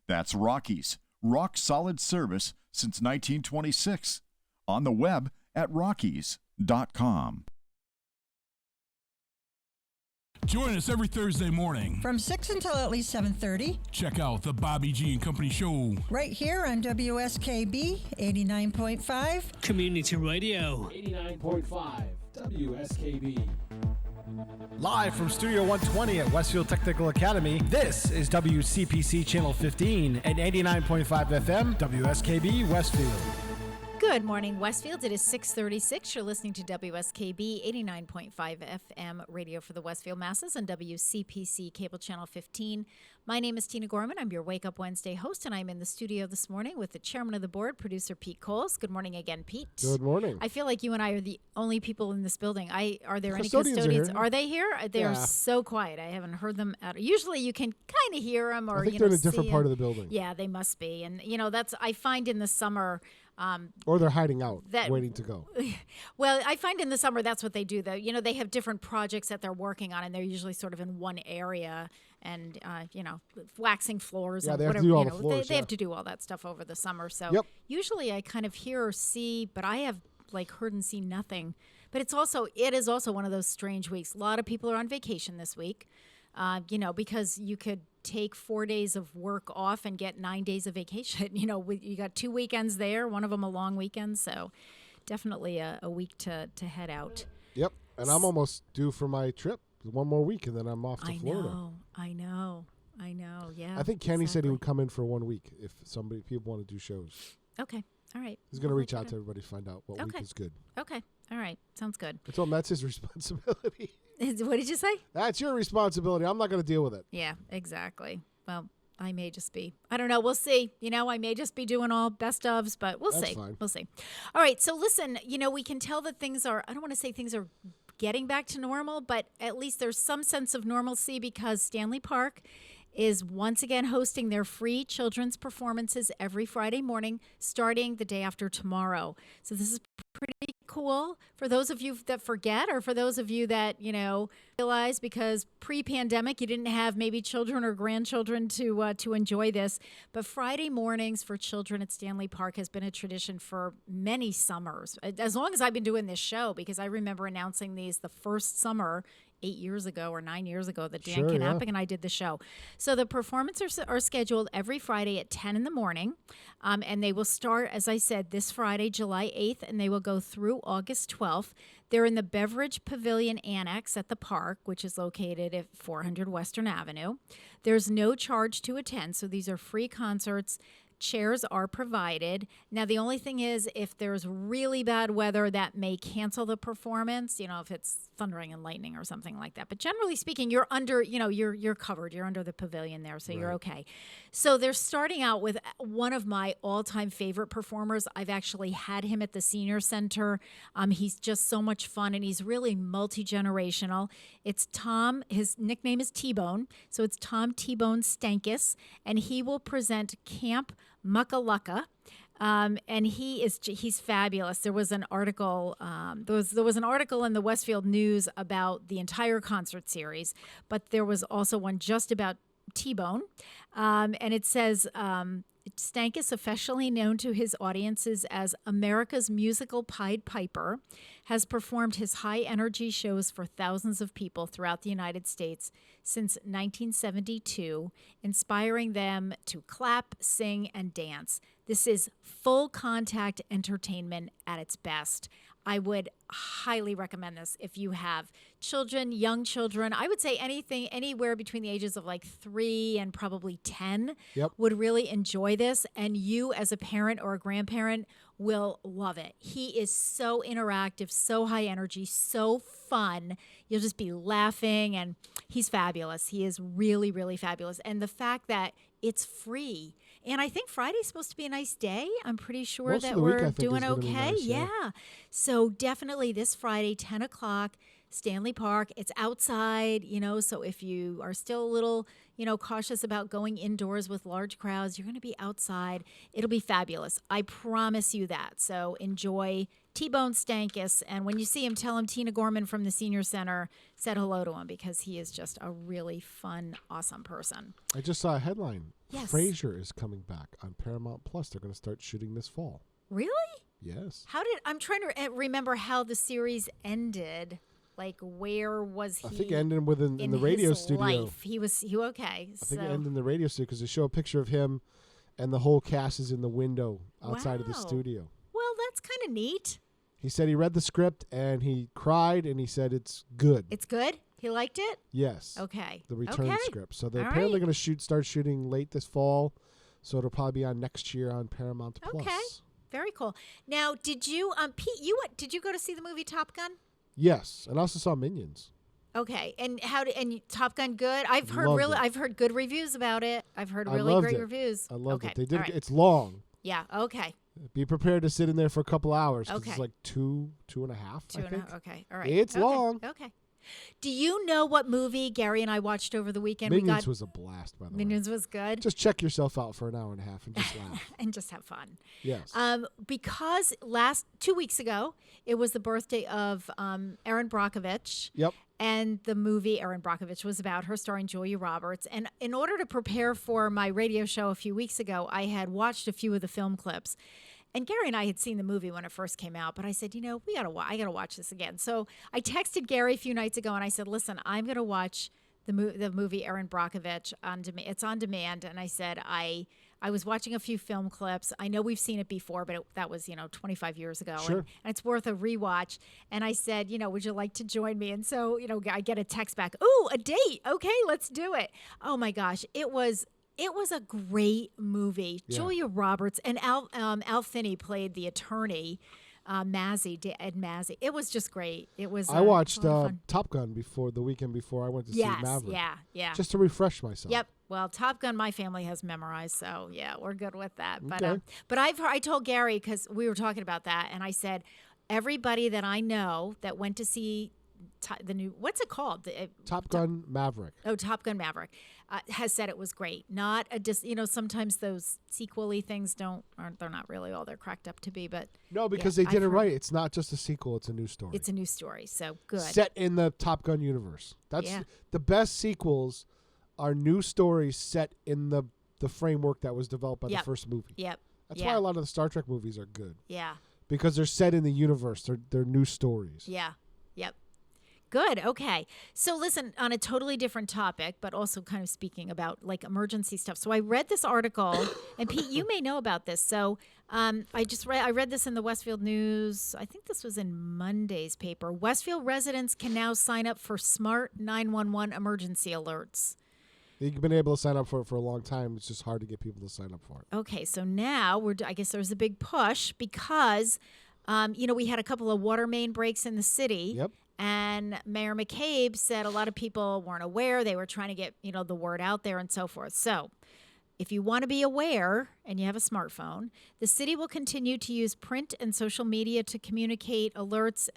That's Rockies. Rock solid service since 1926. On the web at rockies.com. Join us every Thursday morning from 6 until at least 7:30. Check out the Bobby G and Company Show right here on WSKB 89.5 Community Radio. 89.5 WSKB. Live from Studio 120 at Westfield Technical Academy, this is WCPC Channel 15 and 89.5 FM WSKB Westfield. Good morning, Westfield. It is 6:36. You're listening to WSKB 89.5 FM radio for the Westfield masses on WCPC Cable Channel 15. My name is Tina Gorman. I'm your Wake Up Wednesday host, and I'm in the studio this morning with the chairman of the board, producer Pete Coles. Good morning again, Pete. Good morning. I feel like you and I are the only people in this building. Are there any Custodians custodians? are here. Are they here? They Yeah. are so quiet. I haven't heard them out. Usually you can kind of hear them, or I think you they're know, in a different see part 'em. of the building. Yeah, they must be. And you know, that's I find in the summer. Or they're hiding out, That- waiting to go. Well, I find in the summer that's what they do, though. You know, they have different projects that they're working on, and they're usually sort of in one area and, you know, waxing floors Yeah, and they have to whatever. do all you the know, floors, they yeah. have to do all that stuff over the summer. So Yep. usually I kind of hear or see, but I have like heard and seen nothing. But it is also one of those strange weeks. A lot of people are on vacation this week, you know, because you could take 4 days of work off and get 9 days of vacation. You know, you got 2 weekends there, one of them a long weekend. So definitely a week to head out. Yep. And I'm almost due for my trip. One more week, and then I'm off to Florida. I know. Yeah. I think Kenny said he exactly. would come in for 1 week if people want to do shows. Okay. All right. He's going to Well, reach we out gotta- to everybody to find out what Okay. week is good. Okay. All right. Sounds good. I told him that's his responsibility. What did you say? That's your responsibility. I'm not going to deal with it. Yeah, exactly. Well, I may just be. I don't know. We'll see. You know, I may just be doing all best ofs, but we'll That's see. fine. We'll see. All right. So listen, you know, we can tell that things are, I don't want to say things are getting back to normal, but at least there's some sense of normalcy because Stanley Park is once again hosting their free children's performances every Friday morning, starting the day after tomorrow. So this is pretty cool for those of you that forget, or for those of you that, you know, realize because pre-pandemic you didn't have maybe children or grandchildren to enjoy this. But Friday mornings for children at Stanley Park has been a tradition for many summers, as long as I've been doing this show, because I remember announcing these the first summer 8 years ago or 9 years ago that Dan Sure, yeah. Knapping and I did the show. So the performances are scheduled every Friday at 10 in the morning. And they will start, as I said, this Friday, July 8th, and they will go through August 12th. They're in the Beverage Pavilion Annex at the park, which is located at 400 Western Avenue. There's no charge to attend, so these are free concerts. Chairs are provided. Now, the only thing is, if there's really bad weather, that may cancel the performance, you know, if it's thundering and lightning or something like that. But generally speaking, you're under, you know, you're covered. You're under the pavilion there, so you're okay. So they're starting out with one of my all-time favorite performers. I've actually had him at the Senior Center. He's just so much fun, and he's really multi-generational. It's Tom. His nickname is T-Bone, so it's Tom T-Bone Stankus, and he will present Camp Muckalukka. And he's fabulous. There was an article. There was an article in the Westfield News about the entire concert series, but there was also one just about T-Bone, and it says. Stankus, affectionately known to his audiences as America's musical Pied Piper, has performed his high-energy shows for thousands of people throughout the United States since 1972, inspiring them to clap, sing, and dance. This is full-contact entertainment at its best. I would highly recommend this if you have children, young children. I would say anything, anywhere between the ages of like 3 and probably 10 would really enjoy this. And you as a parent or a grandparent will love it. He is so interactive, so high energy, so fun. You'll just be laughing, and he's fabulous. He is really, really fabulous. And the fact that it's free. And I think Friday's supposed to be a nice day. I'm pretty sure Most that of the week, I we're think, doing is gonna be okay. nice, yeah. So definitely this Friday, 10 o'clock, Stanley Park. It's outside, so if you are still a little, cautious about going indoors with large crowds, you're going to be outside. It'll be fabulous. I promise you that. So enjoy T-Bone Stankus. And when you see him, tell him Tina Gorman from the Senior Center said hello to him, because he is just a really fun, awesome person. I just saw a headline. Yes. Frasier is coming back on Paramount Plus. They're going to start shooting this fall. Really? Yes. I'm trying to remember how the series ended. Like, where was he? I think it ended in the radio studio. Life. He okay. I think it ended in the radio studio because they show a picture of him, and the whole cast is in the window outside of the studio. Well, that's kind of neat. He said he read the script and he cried, and he said it's good. It's good? He liked it? Yes. Okay. The return script. So they're apparently going to start shooting late this fall. So it'll probably be on next year on Paramount Plus. Okay. Very cool. Now, did you, Pete, did you go to see the movie Top Gun? Yes, and I also saw Minions. Okay, and Top Gun good? I've heard good reviews about it. I've heard really great reviews. I loved it. They did. Right. It's long. Yeah. Okay. Be prepared to sit in there for a couple hours. 'Cause Okay. It's like two and a half. Two and a half. Okay. All right. It's long. Okay. Do you know what movie Gary and I watched over the weekend? Minions was a blast, by the way. Minions was good. Just check yourself out for an hour and a half and just laugh. And just have fun. Yes. Because 2 weeks ago, it was the birthday of Erin Brockovich. Yep. And the movie Erin Brockovich was about her, starring Julia Roberts. And in order to prepare for my radio show a few weeks ago, I had watched a few of the film clips. And Gary and I had seen the movie when it first came out, but I said, I gotta watch this again. So I texted Gary a few nights ago and I said, listen, I'm gonna watch the movie Erin Brockovich on demand. It's on demand. And I said, I was watching a few film clips. I know we've seen it before, but that was 25 years ago, Sure. and it's worth a rewatch. And I said, would you like to join me? And so I get a text back, ooh, a date. Okay, let's do it. Oh my gosh, it was a great movie. Yeah. Julia Roberts and Al Finney played the attorney, Ed Mazzy. It was just great. It was. I watched Top Gun the weekend before I went to see Maverick. Yeah. Just to refresh myself. Yep. Well, Top Gun, my family has memorized, so yeah, we're good with that. Okay. But I told Gary, because we were talking about that, and I said everybody that I know that went to see the new, what's it called? Top Gun Maverick. Oh, Top Gun Maverick has said it was great. Not sometimes those sequel-y things they're not really all they're cracked up to be, but no, because they did it right. It's not just a sequel; it's a new story. It's a new story, so good. Set in the Top Gun universe. That's the best sequels. Are new stories set in the framework that was developed by the first movie. Yep. That's why a lot of the Star Trek movies are good. Yeah. Because they're set in the universe. They're new stories. Yeah. Yep. Good. Okay. So listen, on a totally different topic, but also kind of speaking about like emergency stuff. So I read this article, and Pete, you may know about this. So I read this in the Westfield News. I think this was in Monday's paper. Westfield residents can now sign up for smart 911 emergency alerts. You've been able to sign up for it for a long time. It's just hard to get people to sign up for it. Okay, so now I guess there's a big push because, we had a couple of water main breaks in the city. Yep. And Mayor McCabe said a lot of people weren't aware. They were trying to get, the word out there and so forth. So if you want to be aware and you have a smartphone, the city will continue to use print and social media to communicate alerts,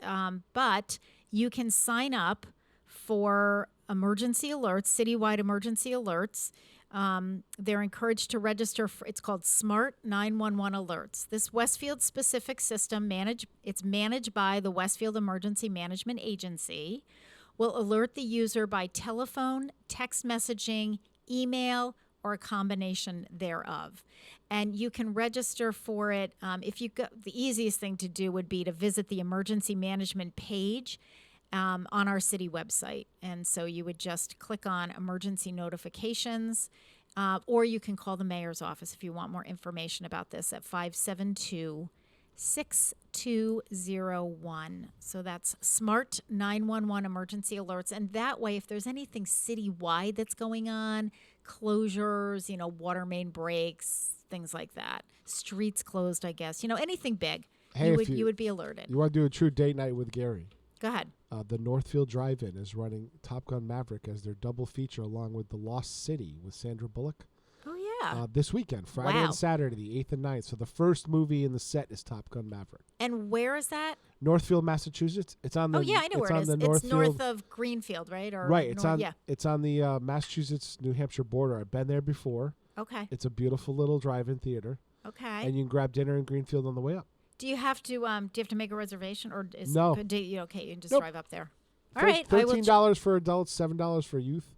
but you can sign up for emergency alerts, citywide emergency alerts. They're encouraged to register for, it's called Smart 911 Alerts. This Westfield-specific system, it's managed by the Westfield Emergency Management Agency, will alert the user by telephone, text messaging, email, or a combination thereof. And you can register for it. If you go, the easiest thing to do would be to visit the emergency management page on our city website. And so you would just click on emergency notifications, or you can call the mayor's office if you want more information about this at 572-6201. So that's Smart 911 Emergency Alerts. And that way, if there's anything citywide that's going on, closures, water main breaks, things like that, streets closed, I guess, anything big, Hey, you would be alerted. You want to do a true date night with Gary? Go ahead. The Northfield Drive-In is running Top Gun Maverick as their double feature along with The Lost City with Sandra Bullock. Oh, yeah. This weekend, Friday and Saturday, the 8th and 9th. So the first movie in the set is Top Gun Maverick. And where is that? Northfield, Massachusetts. It's on the. Oh, yeah, I know where it is. It's north of Greenfield, right? Or right. It's north, It's on the Massachusetts-New Hampshire border. I've been there before. Okay. It's a beautiful little drive-in theater. Okay. And you can grab dinner in Greenfield on the way up. Do you have to make a reservation, or is no? Okay, you can just Nope. drive up there. All right, $13 for adults, $7 for youth,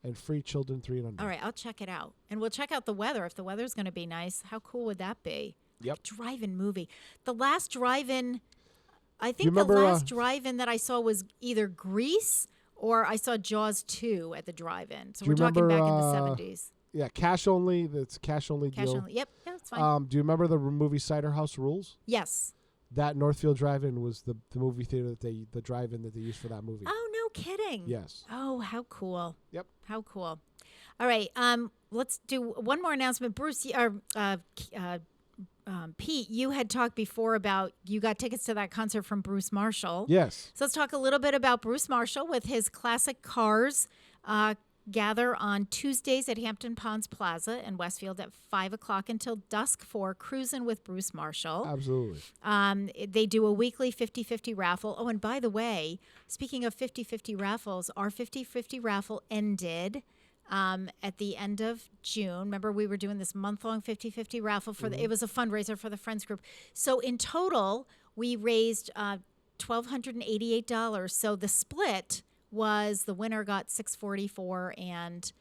and free children 3 and under. All right, I'll check it out, and we'll check out the weather. If the weather's going to be nice, how cool would that be? Yep. Drive-in movie. The last drive-in, I think remember, the last drive-in that I saw was either Grease or I saw Jaws 2 at the drive-in. So we're talking back in the 70s. Yeah, cash only. That's cash only Cash deal. only. Yep, yeah, that's fine. Do you remember the movie Cider House Rules? Yes. That Northfield Drive-In was the movie theater the drive-in that they used for that movie. Oh, no kidding. Yes. Oh, how cool. Yep. How cool. All right, let's do one more announcement. Bruce, Pete, you had talked before about you got tickets to that concert from Bruce Marshall. Yes. So let's talk a little bit about Bruce Marshall with his classic cars. Gather on Tuesdays at Hampton Ponds Plaza in Westfield at 5 o'clock until dusk for Cruisin' with Bruce Marshall. Absolutely. They do a weekly 50-50 raffle. Oh, and by the way, speaking of 50-50 raffles, our 50-50 raffle ended at the end of June. Remember, we were doing this month-long 50-50 raffle for it was a fundraiser for the Friends Group. So in total, we raised $1,288. So the split was the winner got $644 and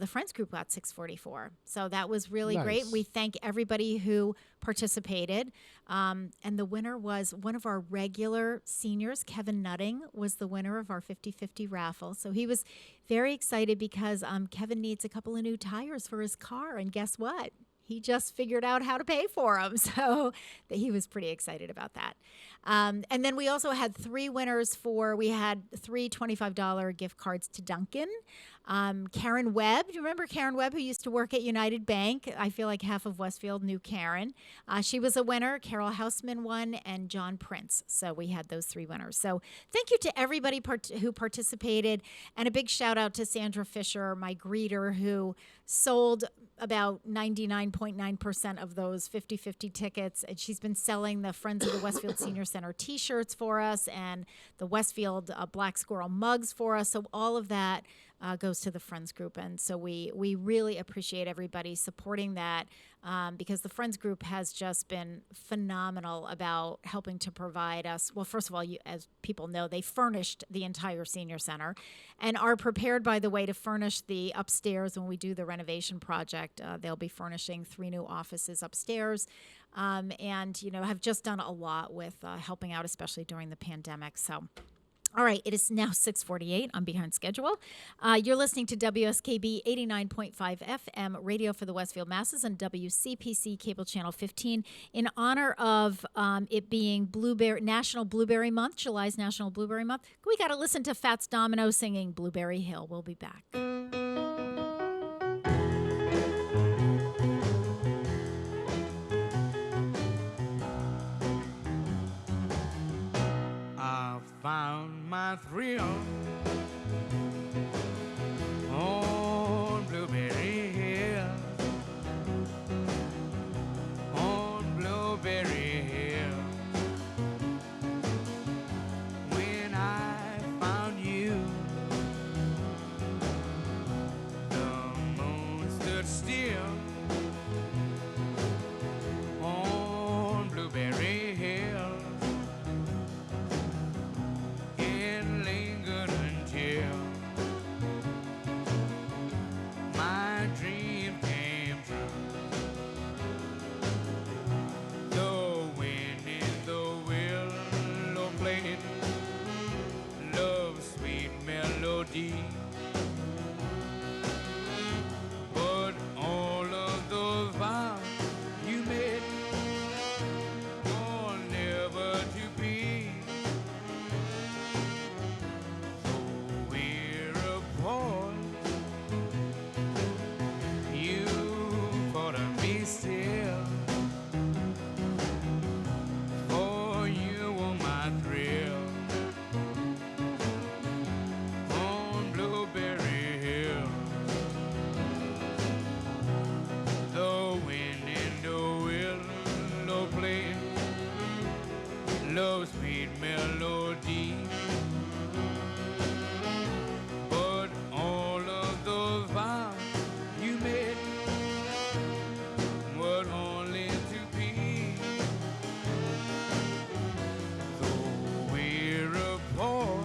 the Friends Group got $644. So that was really great. We thank everybody who participated. And the winner was one of our regular seniors, Kevin Nutting, was the winner of our 50-50 raffle. So he was very excited because Kevin needs a couple of new tires for his car. And guess what? He just figured out how to pay for them. So he was pretty excited about that. And then we also had 3 winners we had 3 $25 gift cards to Dunkin'. Karen Webb, do you remember Karen Webb, who used to work at United Bank? I feel like half of Westfield knew Karen. She was a winner. Carol Houseman won, and John Prince. So we had those 3 winners. So thank you to everybody who participated, and a big shout out to Sandra Fisher, my greeter, who sold about 99.9% of those 50-50 tickets. And she's been selling the Friends of the Westfield Senior Center t-shirts for us and the Westfield Black Squirrel mugs for us. So all of that goes to the Friends Group. And so we really appreciate everybody supporting that because the Friends Group has just been phenomenal about helping to provide us. Well, first of all, as people know, they furnished the entire senior center and are prepared, by the way, to furnish the upstairs when we do the renovation project. They'll be furnishing 3 new offices upstairs and, have just done a lot with helping out, especially during the pandemic. So all right, it is now 6:48. I'm behind schedule. You're listening to WSKB 89.5 FM radio for the Westfield Masses and WCPC Cable Channel 15 in honor of it being National Blueberry Month, July's National Blueberry Month. We got to listen to Fats Domino singing Blueberry Hill. We'll be back. Found my thrill on Blueberry Hill, on Blueberry Hill. When I found you, the moon sweet melody. But all of those vows you made were only to be. Though we're apart,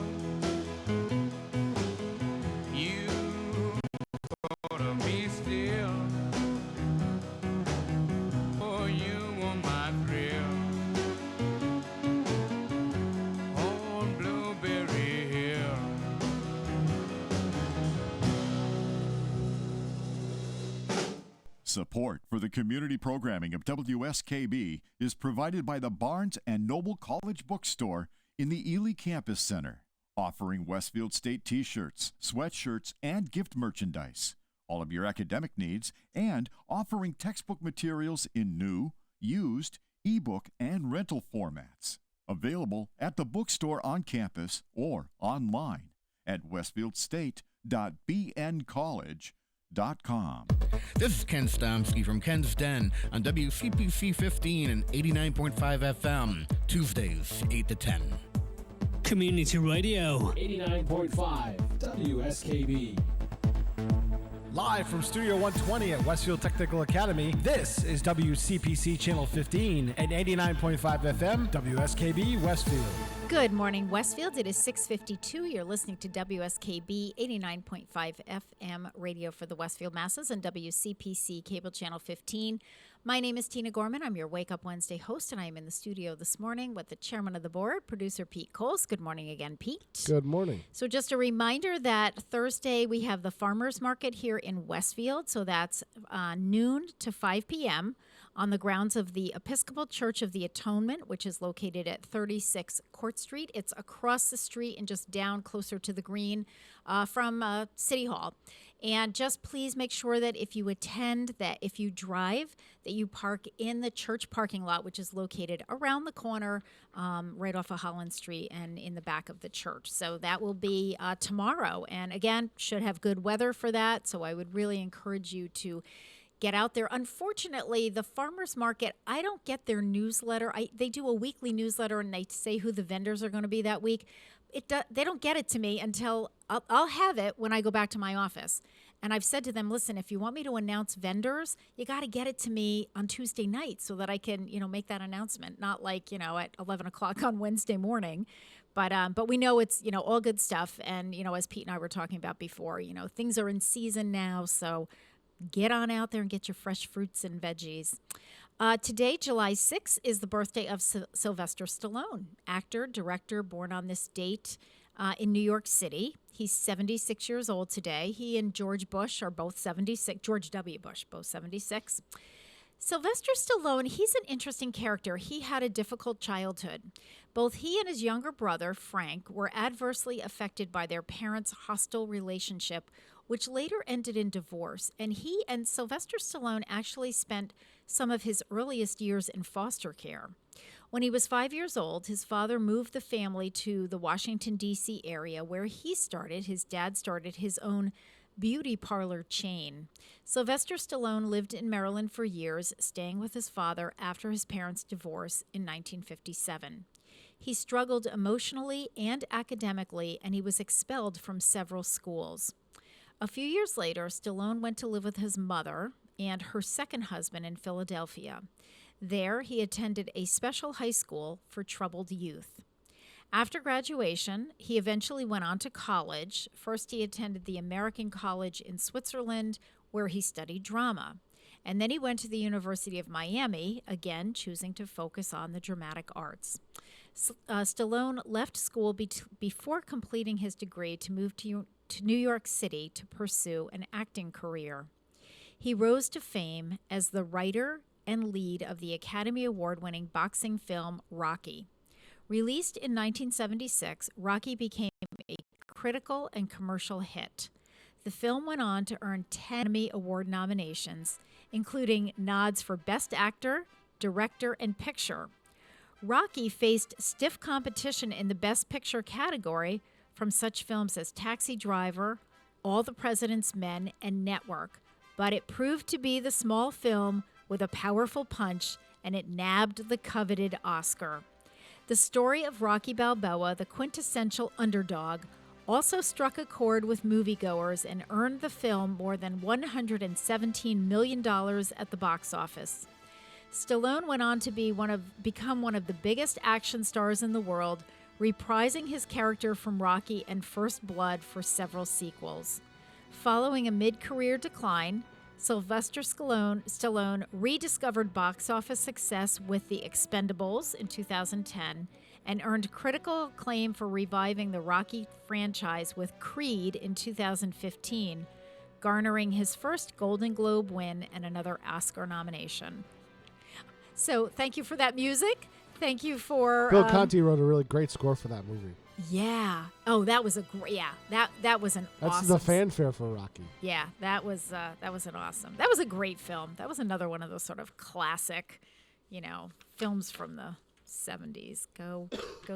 you thought of me still. Oh, you were my thrill on Blueberry Hill. Support for the community programming of WSKB is provided by the Barnes and Noble College Bookstore in the Ely Campus Center, offering Westfield State t-shirts, sweatshirts, and gift merchandise, all of your academic needs, and offering textbook materials in new, used, ebook, and rental formats. Available at the bookstore on campus or online at westfieldState.bncollege.com. This is Ken Stomsky from Ken's Den on WCPC 15 and 89.5 FM, Tuesdays, 8 to 10. Community Radio. 89.5 WSKB. Live from Studio 120 at Westfield Technical Academy, this is WCPC Channel 15 and 89.5 FM, WSKB Westfield. Good morning, Westfield. It is 6:52. You're listening to WSKB 89.5 FM radio for the Westfield masses and WCPC Cable Channel 15. My name is Tina Gorman. I'm your Wake Up Wednesday host, and I am in the studio this morning with the chairman of the board, producer Pete Coles. Good morning again, Pete. Good morning. So just a reminder that Thursday we have the farmers market here in Westfield. So that's noon to 5 p.m. on the grounds of the Episcopal Church of the Atonement, which is located at 36 Court Street. It's across the street and just down closer to the green from City Hall. And just please make sure that if you attend, that if you drive, that you park in the church parking lot, which is located around the corner, right off of Holland Street and in the back of the church. So that will be tomorrow. And again, should have good weather for that. So I would really encourage you to get out there. Unfortunately, the farmers market, I don't get their newsletter. They do a weekly newsletter and they say who the vendors are going to be that week. They don't get it to me until I'll have it when I go back to my office. And I've said to them, listen, if you want me to announce vendors, you got to get it to me on Tuesday night so that I can, make that announcement. Not like, at 11 o'clock on Wednesday morning. But we know it's, all good stuff. And, as Pete and I were talking about before, things are in season now. So get on out there and get your fresh fruits and veggies. Today, July 6th, is the birthday of Sylvester Stallone, actor, director, born on this date in New York City. He's 76 years old today. He and George Bush are both 76. George W. Bush, both 76. Sylvester Stallone, he's an interesting character. He had a difficult childhood. Both he and his younger brother, Frank, were adversely affected by their parents' hostile relationship, which later ended in divorce. And he and Sylvester Stallone actually spent some of his earliest years in foster care. When he was 5 years old, his father moved the family to the Washington, D.C. area where his dad started his own beauty parlor chain. Sylvester Stallone lived in Maryland for years, staying with his father after his parents' divorce in 1957. He struggled emotionally and academically, and he was expelled from several schools. A few years later, Stallone went to live with his mother and her second husband in Philadelphia. There, he attended a special high school for troubled youth. After graduation, he eventually went on to college. First, he attended the American College in Switzerland, where he studied drama. And then he went to the University of Miami, again choosing to focus on the dramatic arts. Stallone left school before completing his degree to move to New York City to pursue an acting career. He rose to fame as the writer and lead of the Academy Award-winning boxing film Rocky. Released in 1976, Rocky became a critical and commercial hit. The film went on to earn 10 Academy Award nominations, including nods for Best Actor, Director, and Picture. Rocky faced stiff competition in the Best Picture category from such films as Taxi Driver, All the President's Men, and Network, but it proved to be the small film with a powerful punch, and it nabbed the coveted Oscar. The story of Rocky Balboa, the quintessential underdog, also struck a chord with moviegoers and earned the film more than $117 million at the box office. Stallone went on to become one of the biggest action stars in the world, reprising his character from Rocky and First Blood for several sequels. Following a mid-career decline, Sylvester Stallone rediscovered box office success with The Expendables in 2010 and earned critical acclaim for reviving the Rocky franchise with Creed in 2015, garnering his first Golden Globe win and another Oscar nomination. So thank you for that music. Thank you for... Bill Conti wrote a really great score for that movie. Yeah. Oh, that was a great... Yeah, that was an That's awesome... the fanfare for Rocky. Yeah, that was an awesome... That was a great film. That was another one of those sort of classic, films from the 70s. Go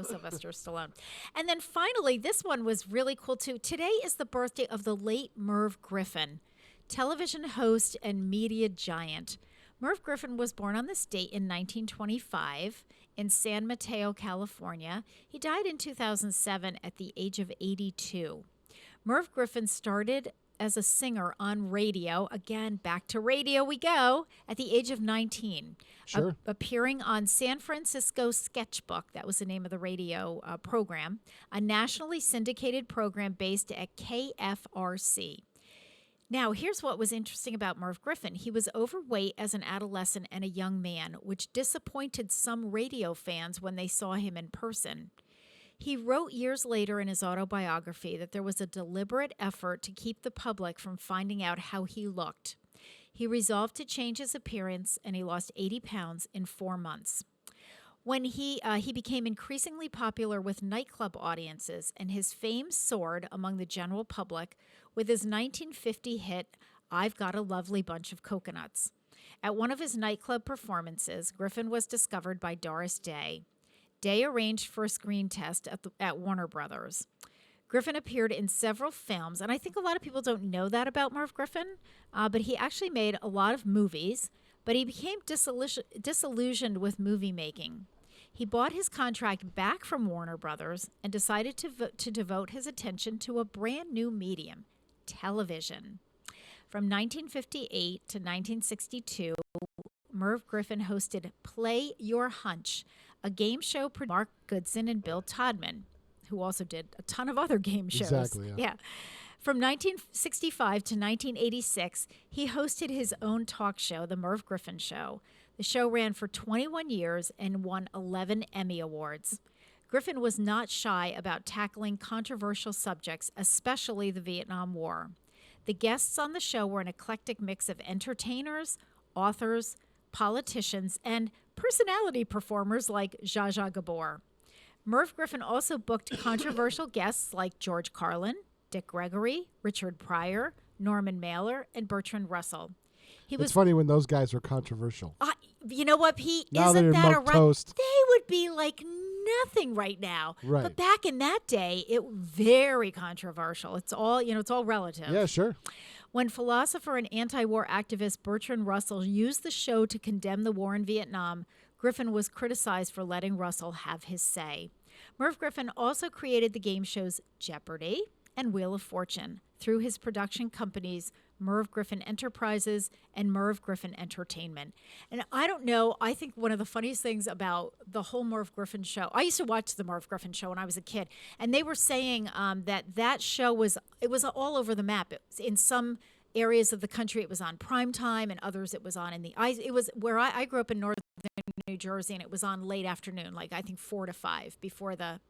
Sylvester Stallone. And then finally, this one was really cool too. Today is the birthday of the late Merv Griffin, television host and media giant. Merv Griffin was born on this date in 1925 in San Mateo, California. He died in 2007 at the age of 82. Merv Griffin started as a singer on radio, again, back to radio we go, at the age of 19. Sure. Appearing on San Francisco Sketchbook, that was the name of the radio program, a nationally syndicated program based at KFRC. Now, here's what was interesting about Merv Griffin. He was overweight as an adolescent and a young man, which disappointed some radio fans when they saw him in person. He wrote years later in his autobiography that there was a deliberate effort to keep the public from finding out how he looked. He resolved to change his appearance, and he lost 80 pounds in 4 months. When he became increasingly popular with nightclub audiences, and his fame soared among the general public with his 1950 hit, I've Got a Lovely Bunch of Coconuts. At one of his nightclub performances, Griffin was discovered by Doris Day. Day arranged for a screen test at Warner Brothers. Griffin appeared in several films, and I think a lot of people don't know that about Merv Griffin, but he actually made a lot of movies, but he became disillusioned with movie making. He bought his contract back from Warner Brothers and decided to devote his attention to a brand new medium, television. From 1958 to 1962, Merv Griffin hosted Play Your Hunch, a game show produced by Mark Goodson and Bill Todman, who also did a ton of other game shows. Exactly, yeah. From 1965 to 1986, he hosted his own talk show, The Merv Griffin Show. The show ran for 21 years and won 11 Emmy Awards. Griffin was not shy about tackling controversial subjects, especially the Vietnam War. The guests on the show were an eclectic mix of entertainers, authors, politicians, and personality performers like Zsa Zsa Gabor. Merv Griffin also booked controversial guests like George Carlin, Dick Gregory, Richard Pryor, Norman Mailer, and Bertrand Russell. It's funny when those guys were controversial. You know what, Pete? Now Isn't they're that a milk toast. They would be like nothing right now. Right. But back in that day, it was very controversial. It's all, it's all relative. Yeah, sure. When philosopher and anti-war activist Bertrand Russell used the show to condemn the war in Vietnam, Griffin was criticized for letting Russell have his say. Merv Griffin also created the game shows Jeopardy! And Wheel of Fortune through his production companies Merv Griffin Enterprises and Merv Griffin Entertainment. And I don't know, I think one of the funniest things about the whole Merv Griffin show, I used to watch the Merv Griffin show when I was a kid, and they were saying that show was all over the map. In some areas of the country it was on prime time, and others it was on it was where I grew up in northern New Jersey, and it was on late afternoon, like I think 4 to 5 before the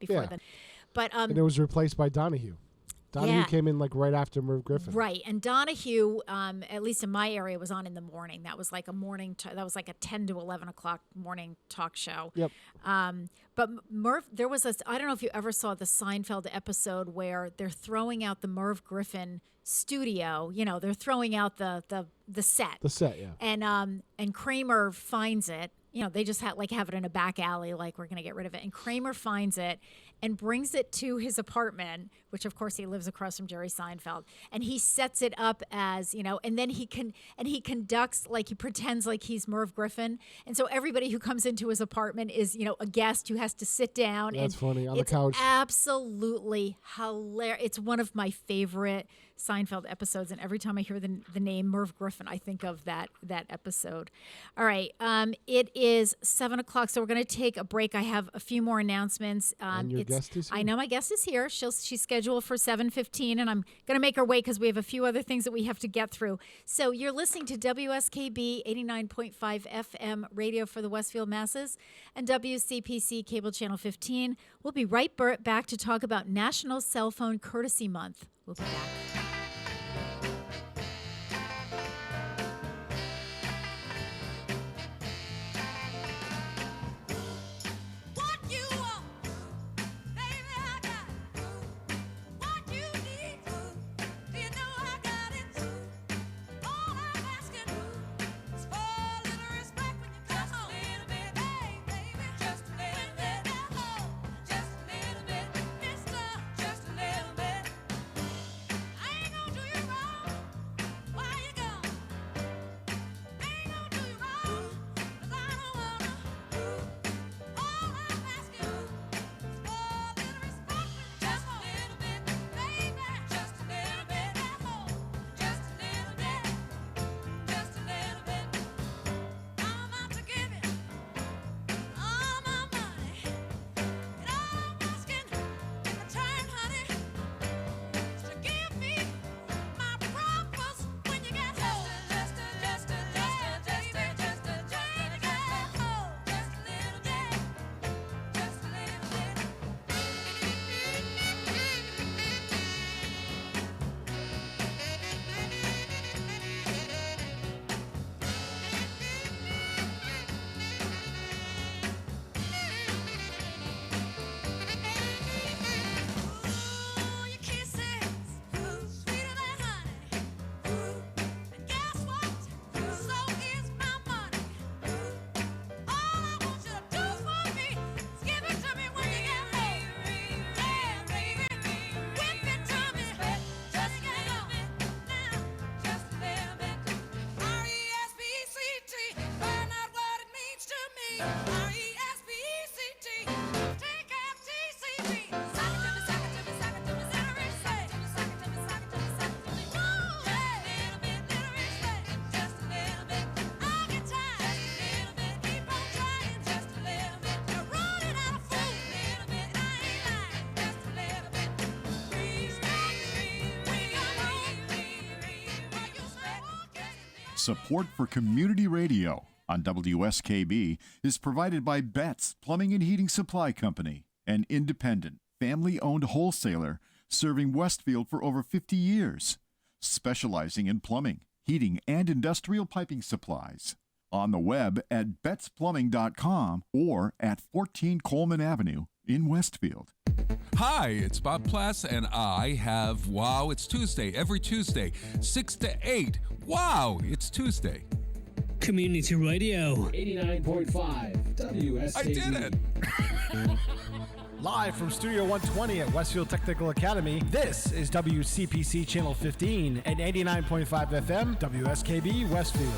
but and it was replaced by Donahue. Donahue came in like right after Merv Griffin. Right, and Donahue, at least in my area, was on in the morning. That was like a morning. That was like a 10 to 11 o'clock morning talk show. Yep. But Merv, there was this. I don't know if you ever saw the Seinfeld episode where they're throwing out the Merv Griffin studio. They're throwing out the set. The set, yeah. And Kramer finds it. They just have it in a back alley, like we're going to get rid of it. And Kramer finds it, and brings it to his apartment, which of course he lives across from Jerry Seinfeld, and he sets it up as, and then he conducts, like he pretends like he's Merv Griffin. And so everybody who comes into his apartment is, a guest who has to sit down. That's funny, on the it's couch. Absolutely hilarious. It's one of my favorite Seinfeld episodes, and every time I hear the name Merv Griffin, I think of that episode. All right, it is 7 o'clock, so we're going to take a break. I have a few more announcements. And your guest is here? I know my guest is here. She's scheduled for 7:15, and I'm going to make her wait because we have a few other things that we have to get through. So you're listening to WSKB 89.5 FM radio for the Westfield masses and WCPC cable channel 15. We'll be right back to talk about National Cell Phone Courtesy Month. We'll be back. Support for community radio on WSKB is provided by Betts Plumbing and Heating Supply Company, an independent, family-owned wholesaler serving Westfield for over 50 years, specializing in plumbing, heating, and industrial piping supplies. On the web at bettsplumbing.com or at 14 Coleman Avenue in Westfield. Hi, it's Bob Plass, and I have Wow, It's Tuesday, every Tuesday, 6 to 8. Wow, it's Tuesday. Community Radio. 89.5 WSKB. I did it! Live from Studio 120 at Westfield Technical Academy, this is WCPC Channel 15 and 89.5 FM, WSKB Westfield.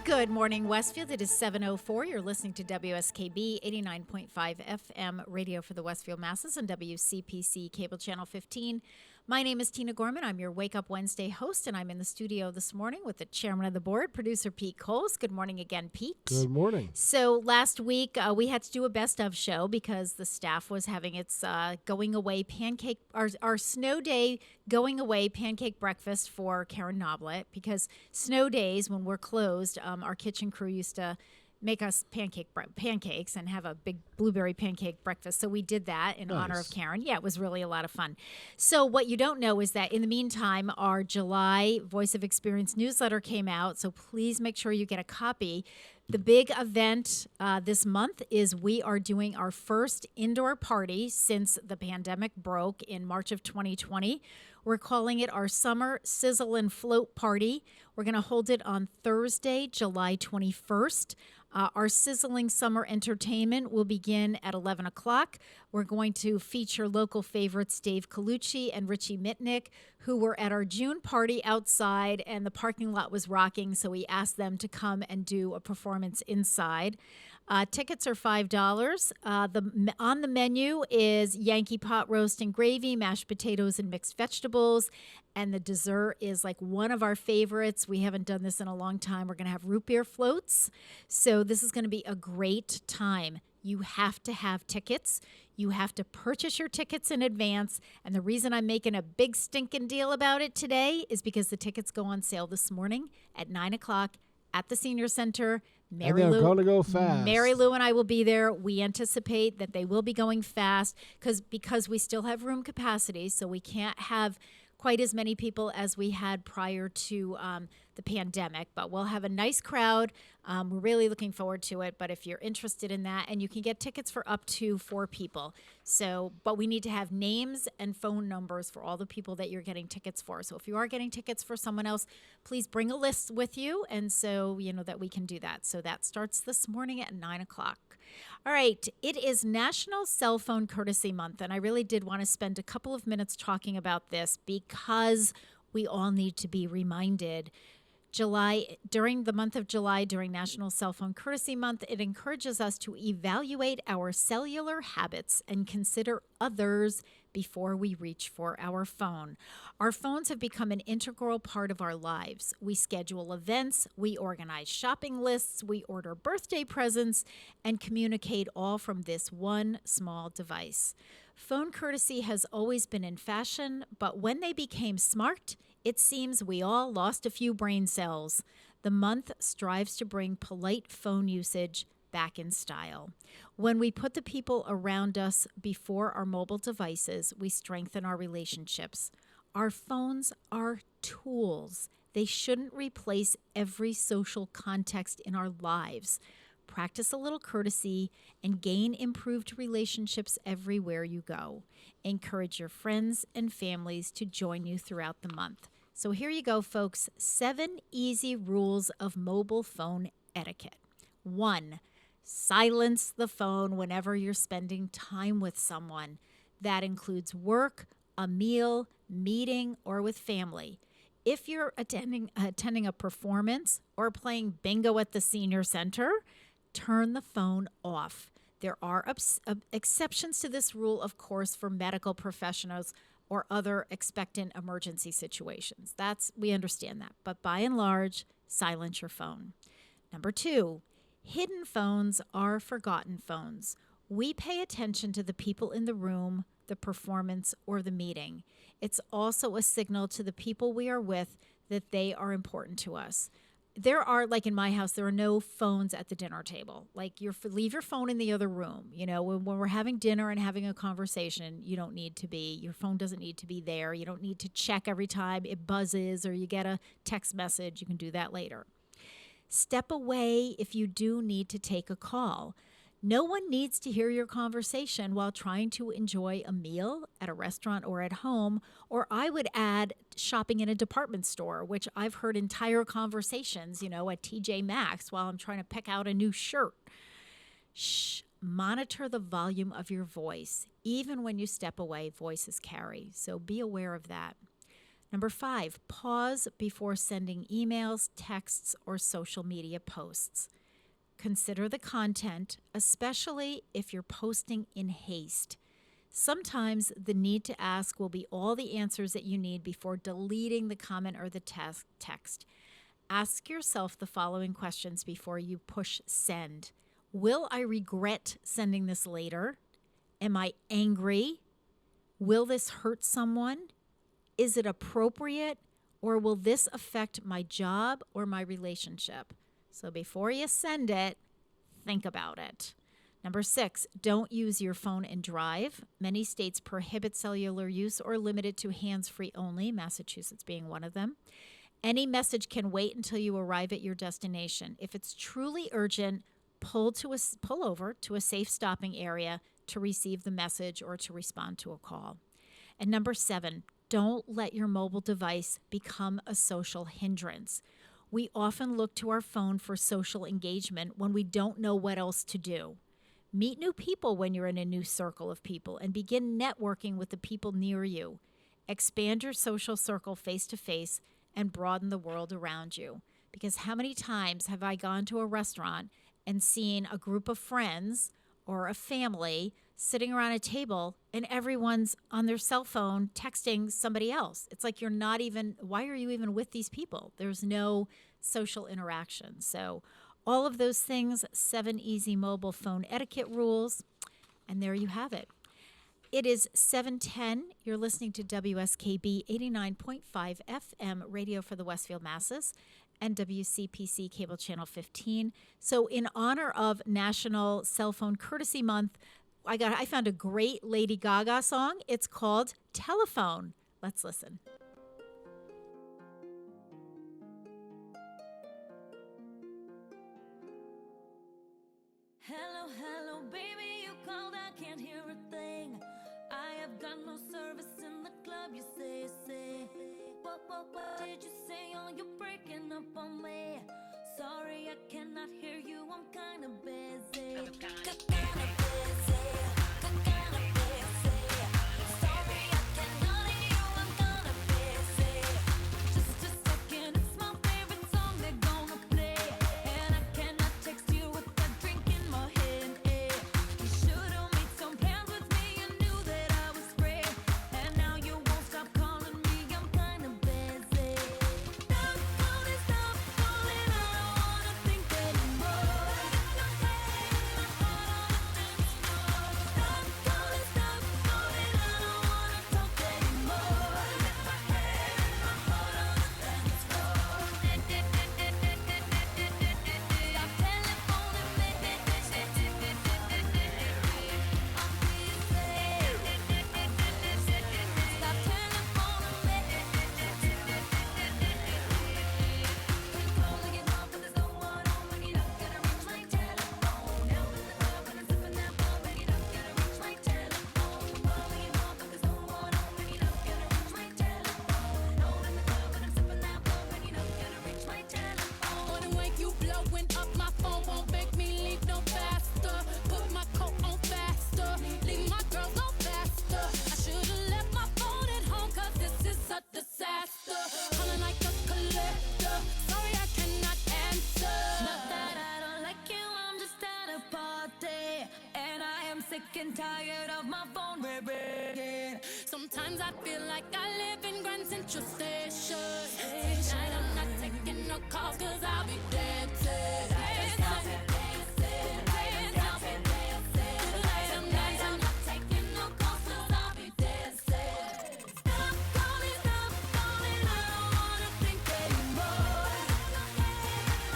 Good morning, Westfield. It is 7:04. You're listening to WSKB 89.5 FM radio for the Westfield masses and WCPC cable channel 15. My name is Tina Gorman. I'm your Wake Up Wednesday host, and I'm in the studio this morning with the chairman of the board, producer Pete Coles. Good morning again, Pete. Good morning. So last week we had to do a best of show because the staff was having its going away pancake, our snow day going away pancake breakfast for Karen Noblet, because snow days when we're closed, our kitchen crew used to make us pancakes and have a big blueberry pancake breakfast. So we did that in honor of Karen. Yeah, it was really a lot of fun. So what you don't know is that in the meantime, our July Voice of Experience newsletter came out. So please make sure you get a copy. The big event this month is we are doing our first indoor party since the pandemic broke in March of 2020. We're calling it our Summer Sizzle and Float Party. We're going to hold it on Thursday, July 21st. Our sizzling summer entertainment will begin at 11 o'clock. We're going to feature local favorites Dave Colucci and Richie Mitnick, who were at our June party outside, and the parking lot was rocking, so we asked them to come and do a performance inside. Tickets are $5. On the menu is Yankee pot roast and gravy, mashed potatoes and mixed vegetables, and the dessert is like one of our favorites. We haven't done this in a long time. We're going to have root beer floats. So this is going to be a great time. You have to have tickets. You have to purchase your tickets in advance. And the reason I'm making a big stinking deal about it today is because the tickets go on sale this morning at 9 o'clock at the Senior Center. And they're going to go fast. Mary Lou and I will be there. We anticipate that they will be going fast because we still have room capacity, so we can't have quite as many people as we had prior to the pandemic, but we'll have a nice crowd. We're really looking forward to it, but if you're interested in that, and you can get tickets for up to 4 people. So, but we need to have names and phone numbers for all the people that you're getting tickets for. So if you are getting tickets for someone else, please bring a list with you, and so you know that we can do that. So that starts this morning at 9 o'clock. All right, it is National Cell Phone Courtesy Month, and I really did want to spend a couple of minutes talking about this because we all need to be reminded. During the month of July, during National Cell Phone Courtesy Month, it encourages us to evaluate our cellular habits and consider others before we reach for our phone. Our phones have become an integral part of our lives. We schedule events, we organize shopping lists, we order birthday presents, and communicate all from this one small device. Phone courtesy has always been in fashion, but when they became smart, it seems we all lost a few brain cells. The month strives to bring polite phone usage back in style. When we put the people around us before our mobile devices, we strengthen our relationships. Our phones are tools. They shouldn't replace every social context in our lives. Practice a little courtesy and gain improved relationships everywhere you go. Encourage your friends and families to join you throughout the month. So here you go, folks. 7 easy rules of mobile phone etiquette. 1, silence the phone whenever you're spending time with someone. That includes work, a meal, meeting, or with family. If you're attending a performance or playing bingo at the senior center, turn the phone off. There are exceptions to this rule, of course, for medical professionals or other expectant emergency situations. We understand that. But by and large, silence your phone. Number 2, hidden phones are forgotten phones. We pay attention to the people in the room, the performance, or the meeting. It's also a signal to the people we are with that they are important to us. There are, like in my house, there are no phones at the dinner table. Like, leave your phone in the other room. You know, when we're having dinner and having a conversation, your phone doesn't need to be there. You don't need to check every time it buzzes or you get a text message. You can do that later. Step away if you do need to take a call. No one needs to hear your conversation while trying to enjoy a meal at a restaurant or at home, or I would add shopping in a department store, which I've heard entire conversations, at TJ Maxx while I'm trying to pick out a new shirt. Shh. Monitor the volume of your voice. Even when you step away, voices carry, so be aware of that. Number 5, pause before sending emails, texts, or social media posts. Consider the content, especially if you're posting in haste. Sometimes the need to ask will be all the answers that you need before deleting the comment or the text. Ask yourself the following questions before you push send. Will I regret sending this later? Am I angry? Will this hurt someone? Is it appropriate? Or will this affect my job or my relationship? So before you send it, think about it. Number 6, don't use your phone in drive. Many states prohibit cellular use or limit it to hands-free only, Massachusetts being one of them. Any message can wait until you arrive at your destination. If it's truly urgent, pull over to a safe stopping area to receive the message or to respond to a call. And number 7, don't let your mobile device become a social hindrance. We often look to our phone for social engagement when we don't know what else to do. Meet new people when you're in a new circle of people and begin networking with the people near you. Expand your social circle face to face and broaden the world around you. Because how many times have I gone to a restaurant and seen a group of friends or a family sitting around a table and everyone's on their cell phone texting somebody else? It's like you're not even, why are you even with these people? There's no social interaction. So all of those things, 7 easy mobile phone etiquette rules, and there you have it. It is 7:10. You're listening to WSKB 89.5 FM radio for the Westfield masses and WCPC cable channel 15. So in honor of National Cell Phone Courtesy Month, I found a great Lady Gaga song. It's called Telephone. Let's listen. Hello, hello, baby, you called, I can't hear a thing. I have got no service in the club, you say. What did you say? Oh, you're breaking up on me. Sorry, I cannot hear you, I'm kinda busy. Kinda busy. Sorry, I cannot hear you, I'm kinda busy. Just a second, it's my favorite song they're gonna play. And I cannot text you with that drink in my hand. You should've made some plans with me, you knew that I was free. And now you won't stop calling me, I'm kinda busy. Stop calling, I don't wanna think anymore. Got my head and my heart on the dance floor. Stop calling, I don't wanna talk anymore. Got my head and my heart on the dance floor. Stop telephoning me. Wanna wake you blowing up, my phone won't make me leave no faster. Put my coat on faster, leave my girl go faster. I should've left my phone at home, cause this is a disaster. Calling like a collector, sorry I cannot answer. Not that I don't like you, I'm just at a party. And I am sick and tired of my phone ringing. Sometimes I feel like I live in Grand Central Station. Tonight I'm not taking no calls, cause I'll be dancing. Tonight I'm not taking no calls, cause I'll be dancing. Stop calling, I don't wanna think anymore. Stop calling, I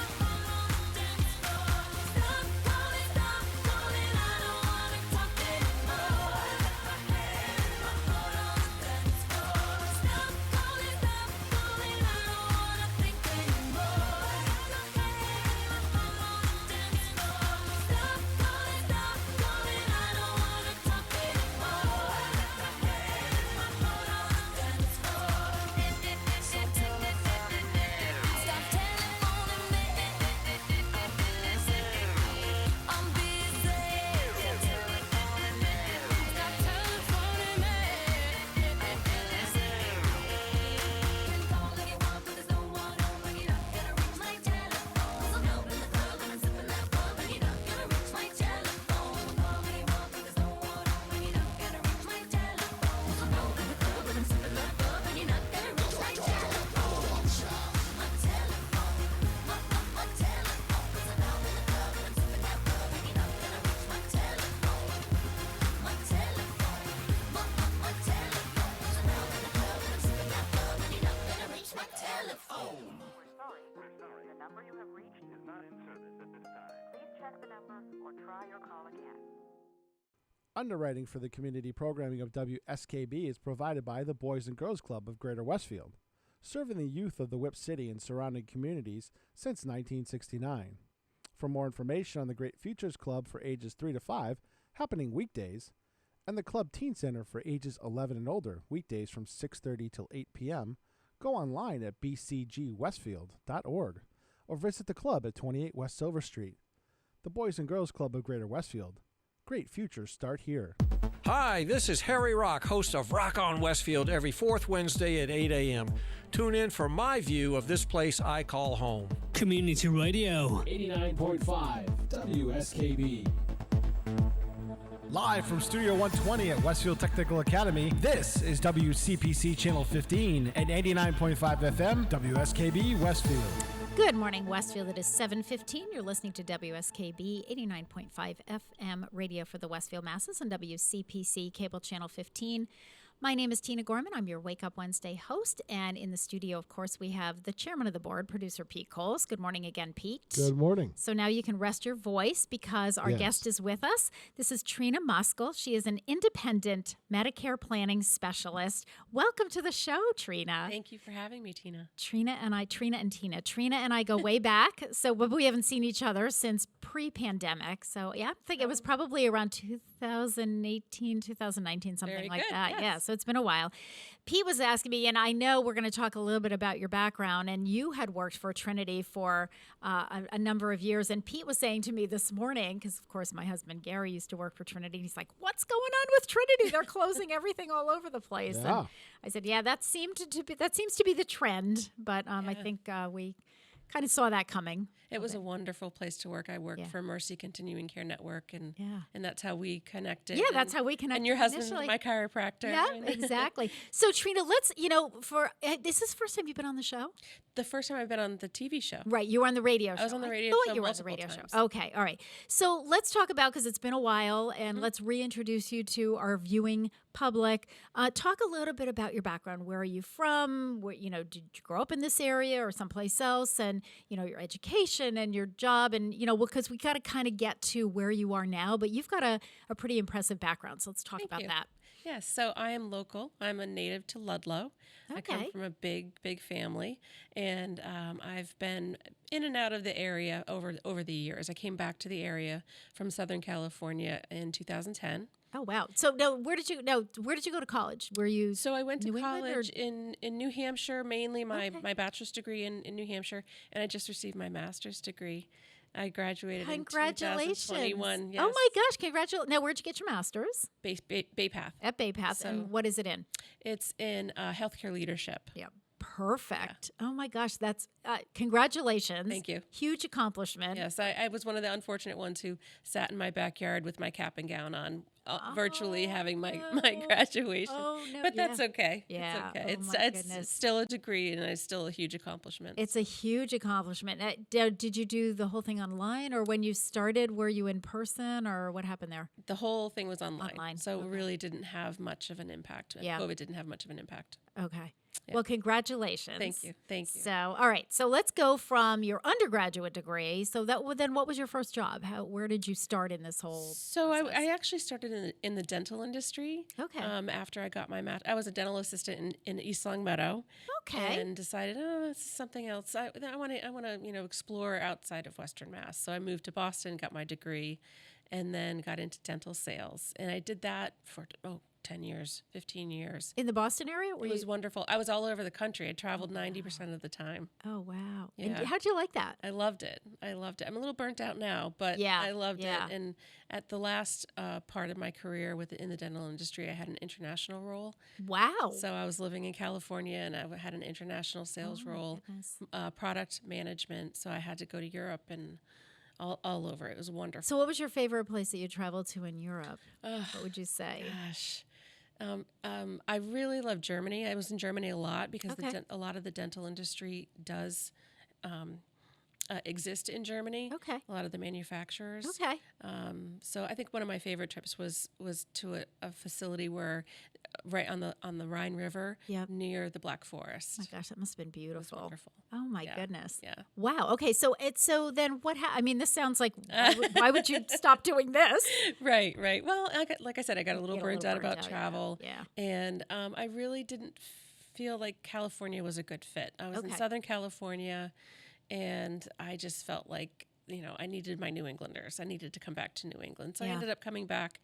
don't wanna talk anymore. Stop calling, I don't wanna think anymore. Underwriting for the community programming of WSKB is provided by the Boys and Girls Club of Greater Westfield, serving the youth of the Whip City and surrounding communities since 1969. For more information on the Great Futures Club for ages 3 to 5, happening weekdays, and the Club Teen Center for ages 11 and older, weekdays from 6:30 till 8 p.m., go online at bcgwestfield.org or visit the club at 28 West Silver Street. The Boys and Girls Club of Greater Westfield, Great futures start here. Hi, this is Harry Rock, host of Rock on Westfield every fourth Wednesday at 8 a.m. Tune in for my view of this place I call home. Community Radio. 89.5 WSKB. Live from Studio 120 at Westfield Technical Academy, this is WCPC Channel 15 and 89.5 FM WSKB Westfield. Good morning, Westfield. It is 7:15. You're listening to WSKB 89.5 FM radio for the Westfield masses on WCPC Cable Channel 15. My name is Tina Gorman. I'm your Wake Up Wednesday host. And in the studio, of course, we have the chairman of the board, producer Pete Coles. Good morning again, Pete. Good morning. So now you can rest your voice because our guest is with us. This is Trina Moskal. She is an independent Medicare planning specialist. Welcome to the show, Trina. Thank you for having me, Tina. Trina and I go way back. So but we haven't seen each other since pre-pandemic. So yeah, I think it was probably around 2018, 2019, something Very like good, that. yes. Yeah, so it's been a while. Pete was asking me, and I know we're going to talk a little bit about your background, and you had worked for Trinity for a number of years. And Pete was saying to me this morning, because of course my husband Gary used to work for Trinity, he's like, "What's going on with Trinity? They're closing everything all over the place." Yeah. And I said, "Yeah, that seems to be the trend," but I think we kind of saw that coming. It was a wonderful place to work. I worked for Mercy Continuing Care Network, and that's how we connected. Yeah, that's how we connected. And your husband's initially. my chiropractor. Yeah, exactly. So Trina, let's this is the first time you've been on the show. The first time I've been on the TV show. Right, you were on the radio show. I was on the radio thought show you were on the multiple radio times. show. Okay, all right. So let's talk about, because it's been a while, and let's reintroduce you to our viewing public. Talk a little bit about your background. Where are you from? Where, did you grow up in this area or someplace else? And your education and your job, and because we got to kind of get to where you are now. But you've got a pretty impressive background, so let's talk about that. Yes, so I am local. I'm a native to Ludlow. I come from a big family, and I've been in and out of the area over the years. I came back to the area from Southern California in 2010. Oh wow! So where did you go to college? Were you? So I went to New England, college in New Hampshire, mainly my bachelor's degree in New Hampshire, and I just received my master's degree. I graduated in 2021. Yes. Oh my gosh, congratulations. Now, where'd you get your master's? Baypath. At Baypath. So and what is it in? It's in healthcare leadership. Yeah. Perfect. Yeah. Oh my gosh, that's congratulations. Thank you. Huge accomplishment. Yes, I was one of the unfortunate ones who sat in my backyard with my cap and gown on, virtually having my graduation. Oh, no. But that's okay. Yeah. It's Oh, okay. my goodness. It's still a degree, and it's still a huge accomplishment. It's a huge accomplishment. Did you do the whole thing online, or when you started, were you in person, or what happened there? The whole thing was online. So it really didn't have much of an impact. Yeah. COVID didn't have much of an impact. Okay. Yeah. Well, congratulations. Thank you. Thank you. So, all right. So let's go from your undergraduate degree. So then what was your first job? Where did you start in this whole So I actually started in the dental industry. Okay. After I got my I was a dental assistant in East Longmeadow. Okay. And decided, this is something else. I want to explore outside of Western Mass. So I moved to Boston, got my degree, and then got into dental sales. And I did that for 10 years, 15 years. In the Boston area? It was wonderful. I was all over the country. I traveled 90% of the and Oh, wow. Yeah. And how'd you like that? I loved it. I'm a little burnt out now, but I loved it. And at the last part of my career in the dental industry, I had an international role. Wow. So I was living in California, and I had an international sales role, product management. So I had to go to Europe and all over. It was wonderful. So what was your favorite place that you traveled to in Europe? What would you say? Gosh. I really love Germany. I was in Germany a lot because a lot of the dental industry does exist in Germany. Okay. A lot of the manufacturers. Okay. So I think one of my favorite trips was to a facility where right on the Rhine River near the Black Forest. Oh my gosh, that must have been beautiful. It was wonderful. Oh my goodness. Yeah. Wow. Okay. So then what? I mean, this sounds like why would you stop doing this? Right. Well, like I said, I got a little burnt out about travel. Yeah. And I really didn't feel like California was a good fit. I was in Southern California, and I just felt like, I needed my New Englanders. I needed to come back to New England. So I ended up coming back,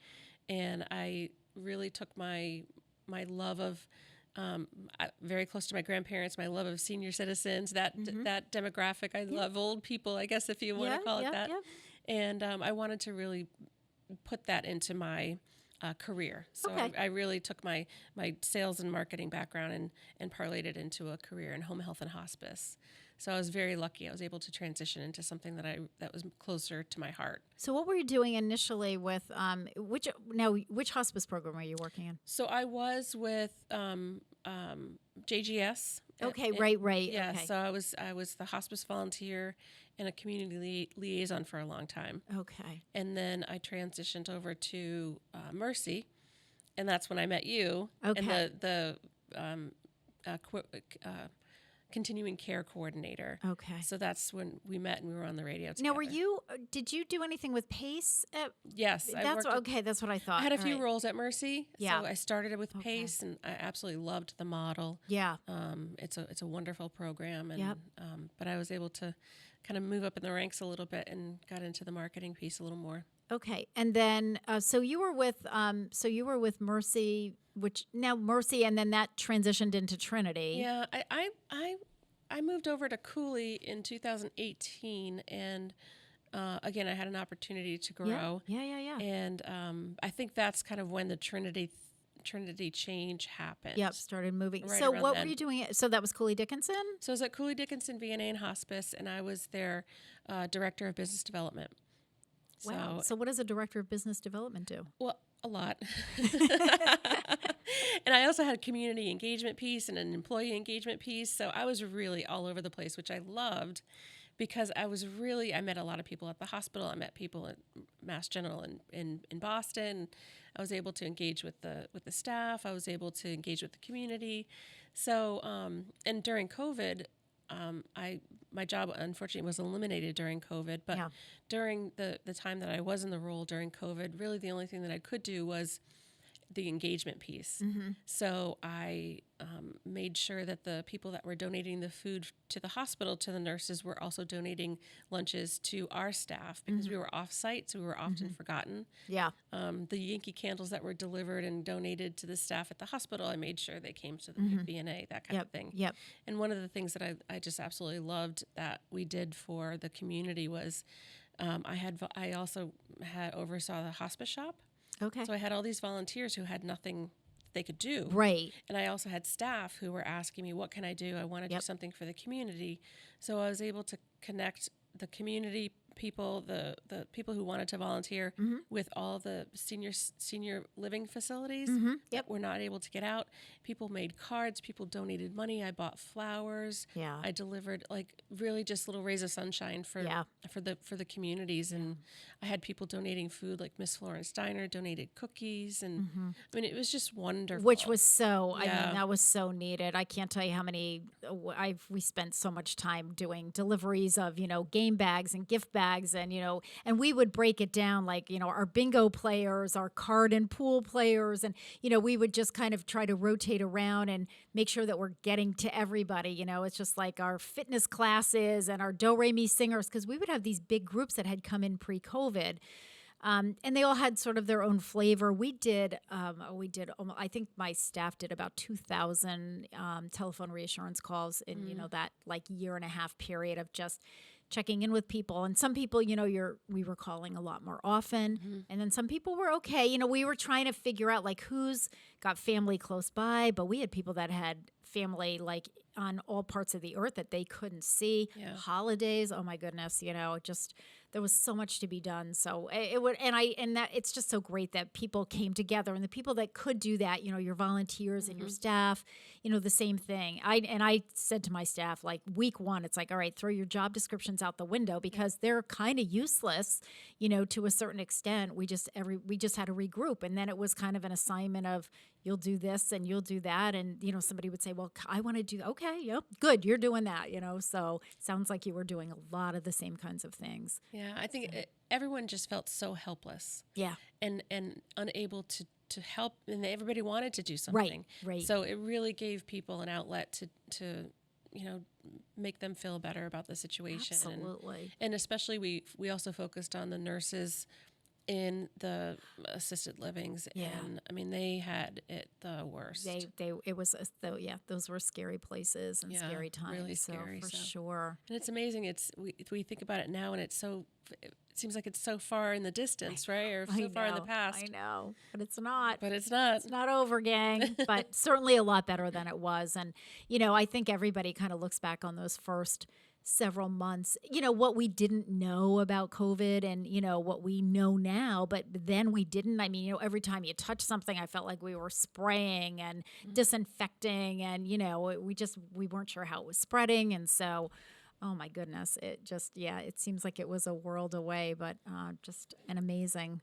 and I really took my love of very close to my grandparents, my love of senior citizens, that demographic. I love old people, I guess, if you want to call it that. And I wanted to really put that into my career. So Okay. I really took my sales and marketing background and parlayed it into a career in home health and hospice. So I was very lucky. I was able to transition into something that was closer to my heart. So what were you doing initially with which hospice program are you working in? So I was with JGS. Okay, right. Yeah, Okay. so I was the hospice volunteer and a community liaison for a long time. Okay. And then I transitioned over to Mercy, and that's when I met you. Okay. And the continuing care coordinator. Okay. So that's when we met and we were on the radio together. Now, did you do anything with PACE? Yes. That's okay. That's what I thought. I had a All few right. roles at Mercy. Yeah. So I started with PACE, and I absolutely loved the model. Yeah. It's a wonderful program, and Yep. but I was able to kind of move up in the ranks a little bit and got into the marketing piece a little more. Okay, and then so you were with Mercy, Mercy, and then that transitioned into Trinity. Yeah, I moved over to Cooley in 2018, and again, I had an opportunity to grow. Yeah. And I think that's kind of when the Trinity change happened. Yep, started moving. Right So around what then. were you doing? So that was Cooley Dickinson? So I was at Cooley Dickinson VNA and Hospice, and I was their director of business development. Wow. So what does a director of business development do? Well, a lot. And I also had a community engagement piece and an employee engagement piece. So I was really all over the place, which I loved because I met a lot of people at the hospital. I met people at Mass General in Boston. I was able to engage with the staff. I was able to engage with the community. So, and during COVID, my job unfortunately was eliminated during COVID, but during the time that I was in the role during COVID, really the only thing that I could do was the engagement piece. Mm-hmm. So I made sure that the people that were donating the food to the hospital, to the nurses, were also donating lunches to our staff because we were off-site, so we were often forgotten. Yeah. The Yankee candles that were delivered and donated to the staff at the hospital, I made sure they came to the VNA, that kind of thing. Yep. And one of the things that I just absolutely loved that we did for the community was I also oversaw the hospice shop. Okay. So I had all these volunteers who had nothing they could do. Right. And I also had staff who were asking me, what can I do? I want to do something for the community. So I was able to connect the community people, the people who wanted to volunteer with all the senior living facilities that were not able to get out. People made cards, people donated money. I bought flowers. Yeah. I delivered really just little rays of sunshine for the communities. And I had people donating food, like Miss Florence Diner donated cookies, and I mean it was just wonderful. Which was so I mean that was so needed. I can't tell you how many we spent so much time doing deliveries of game bags and gift bags, and and we would break it down like our bingo players, our card and pool players, and we would just kind of try to rotate around and make sure that we're getting to everybody. It's just like our fitness classes and our do re mi singers, because we would have these big groups that had come in pre-COVID. And they all had sort of their own flavor. We did, I think my staff did about 2,000 telephone reassurance calls in, that year and a half period of just checking in with people. And some people, we were calling a lot more often. And then some people were okay. We were trying to figure out who's got family close by, but we had people that had family on all parts of the earth that they couldn't see. Holidays, oh my goodness, just there was so much to be done. So it's just so great that people came together, and the people that could do that, your volunteers and your staff, the same thing. I said to my staff, week one, it's all right, throw your job descriptions out the window because they're kind of useless, to a certain extent. We just had to regroup, and then it was kind of an assignment of you'll do this and you'll do that, and somebody would say, well, I want to do okay, yep, good, you're doing that, so sounds like you were doing a lot of the same kinds of things. Yeah, I think everyone just felt so helpless. Yeah. And unable to help, and everybody wanted to do something. Right. So it really gave people an outlet to make them feel better about the situation. Absolutely. And especially we also focused on the nurses in the assisted livings, and I mean they had it the worst. Those were scary places and scary times. Really scary, for sure. And it's amazing. We think about it now, and it's seems like it's so far in the distance, right? Or so far in the past. I know, but it's not. But it's not. It's not over, gang, but certainly a lot better than it was. And, I think everybody kind of looks back on those first several months, what we didn't know about COVID and, what we know now, but then we didn't. I mean, every time you touch something, I felt like we were spraying and disinfecting and, we weren't sure how it was spreading. And so, oh my goodness, it just, it seems like it was a world away, but just an amazing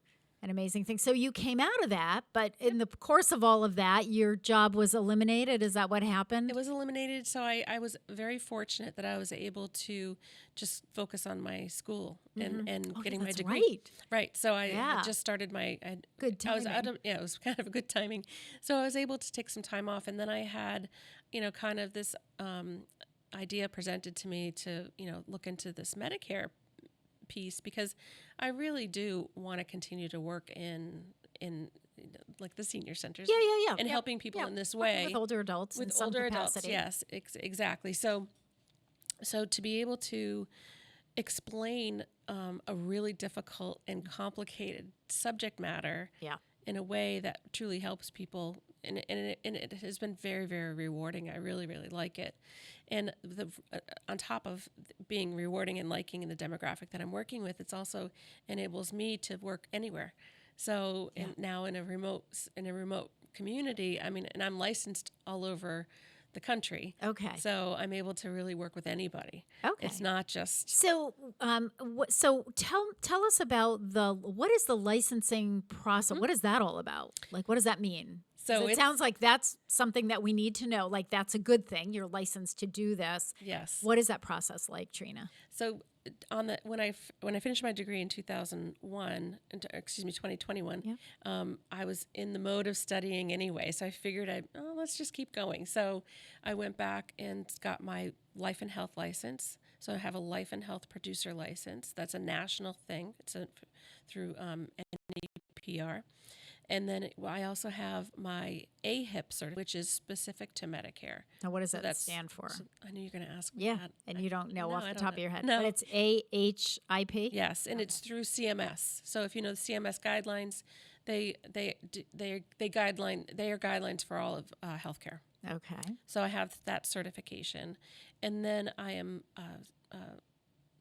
thing. So you came out of that, but in the course of all of that, your job was eliminated. Is that what happened? It was eliminated. So I was very fortunate that I was able to just focus on my school and getting my degree. Right. So I had just started good timing. It was kind of a good timing. So I was able to take some time off, and then I had, kind of this idea presented to me to, look into this Medicare piece, because I really do want to continue to work in like the senior centers. And helping people in this way. With older adults in some capacity. Yes, exactly. So to be able to explain a really difficult and complicated subject matter in a way that truly helps people, and it has been very, very rewarding. I really, really like it. And on top of being rewarding and liking in the demographic that I'm working with, it's also enables me to work anywhere. So now in a remote community, I mean, and I'm licensed all over the country. Okay. So I'm able to really work with anybody. Okay. It's not just. So, so tell us about what is the licensing process? What is that all about? Like, what does that mean? So it sounds like that's something that we need to know. Like, that's a good thing. You're licensed to do this. Yes. What is that process like, Trina? So when I finished my degree in 2021, I was in the mode of studying anyway. So I figured let's just keep going. So I went back and got my life and health license. So I have a life and health producer license. That's a national thing. It's through NEPR. And then I also have my AHIP certificate, which is specific to Medicare. Now, what does that stand for? So I knew you were going to ask me that. And you don't know off the top of your head. No. But it's AHIP? Yes, and it's through CMS. So if you know the CMS guidelines, they are guidelines for all of healthcare. Okay. So I have that certification. And then I am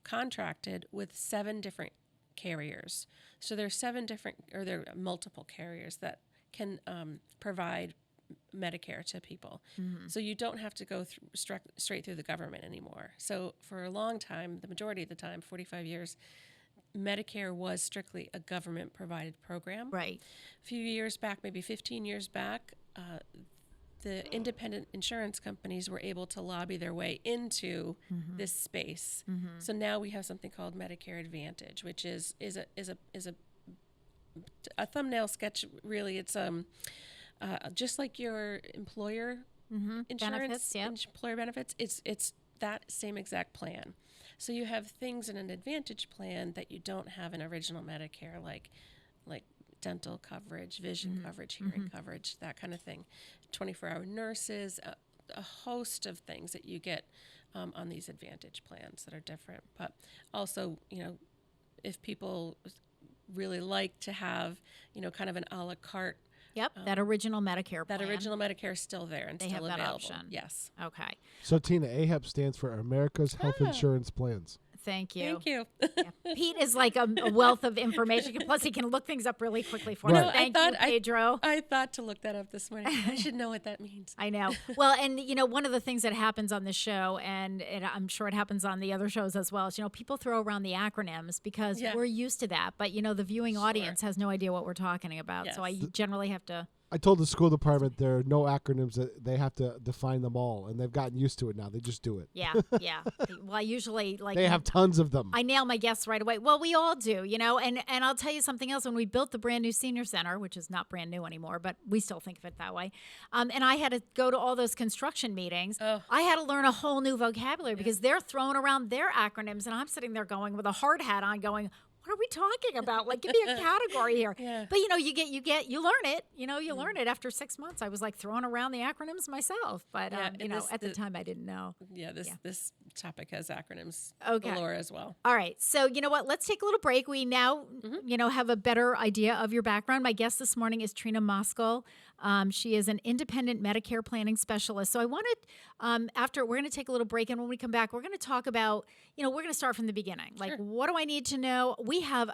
contracted with 7 different carriers. So there are multiple carriers that can provide Medicare to people. Mm-hmm. So you don't have to go straight through the government anymore. So for a long time, the majority of the time, 45 years, Medicare was strictly a government-provided program. Right. A few years back, maybe 15 years back, the independent insurance companies were able to lobby their way into this space. Mm-hmm. So now we have something called Medicare Advantage, which is a thumbnail sketch. Really, it's just like your employer insurance, employer benefits. It's that same exact plan. So you have things in an Advantage plan that you don't have in original Medicare, like dental coverage, vision coverage, hearing coverage, that kind of thing. 24-hour nurses, a host of things that you get on these Advantage plans that are different. But also, if people really like to have, kind of an a la carte. Yep, that original Medicare plan. That original Medicare is still there and they still have available. That option. Yes. Okay. So, Tina, AHIP stands for America's Health Insurance Plans. Thank you. Thank you. Pete is like a wealth of information. Plus, he can look things up really quickly for us. Thank you, Pedro. I thought to look that up this morning. I should know what that means. I know. Well, and one of the things that happens on this show, and I'm sure it happens on the other shows as well, is people throw around the acronyms because we're used to that. But the viewing audience has no idea what we're talking about. Yes. So I generally have to. I told the school department there are no acronyms, that they have to define them all, and they've gotten used to it now. They just do it. Yeah. Well, I usually they have tons of them. I nail my guests right away. Well, we all do, and I'll tell you something else. When we built the brand new senior center, which is not brand new anymore, but we still think of it that way, and I had to go to all those construction meetings. I had to learn a whole new vocabulary because they're throwing around their acronyms, and I'm sitting there going with a hard hat on, going, what are we talking about? Like, give me a category here. Yeah. But you learn it. You learn it after 6 months. I was like throwing around the acronyms myself. But at the time I didn't know. This topic has acronyms Okay. galore as well. All right. So, you know what? Let's take a little break. We now, have a better idea of your background. My guest this morning is Trina Moskal. She is an independent Medicare planning specialist. So I wanted, we're going to take a little break. And when we come back, we're going to talk about, we're going to start from the beginning. Like, what do I need to know? We've had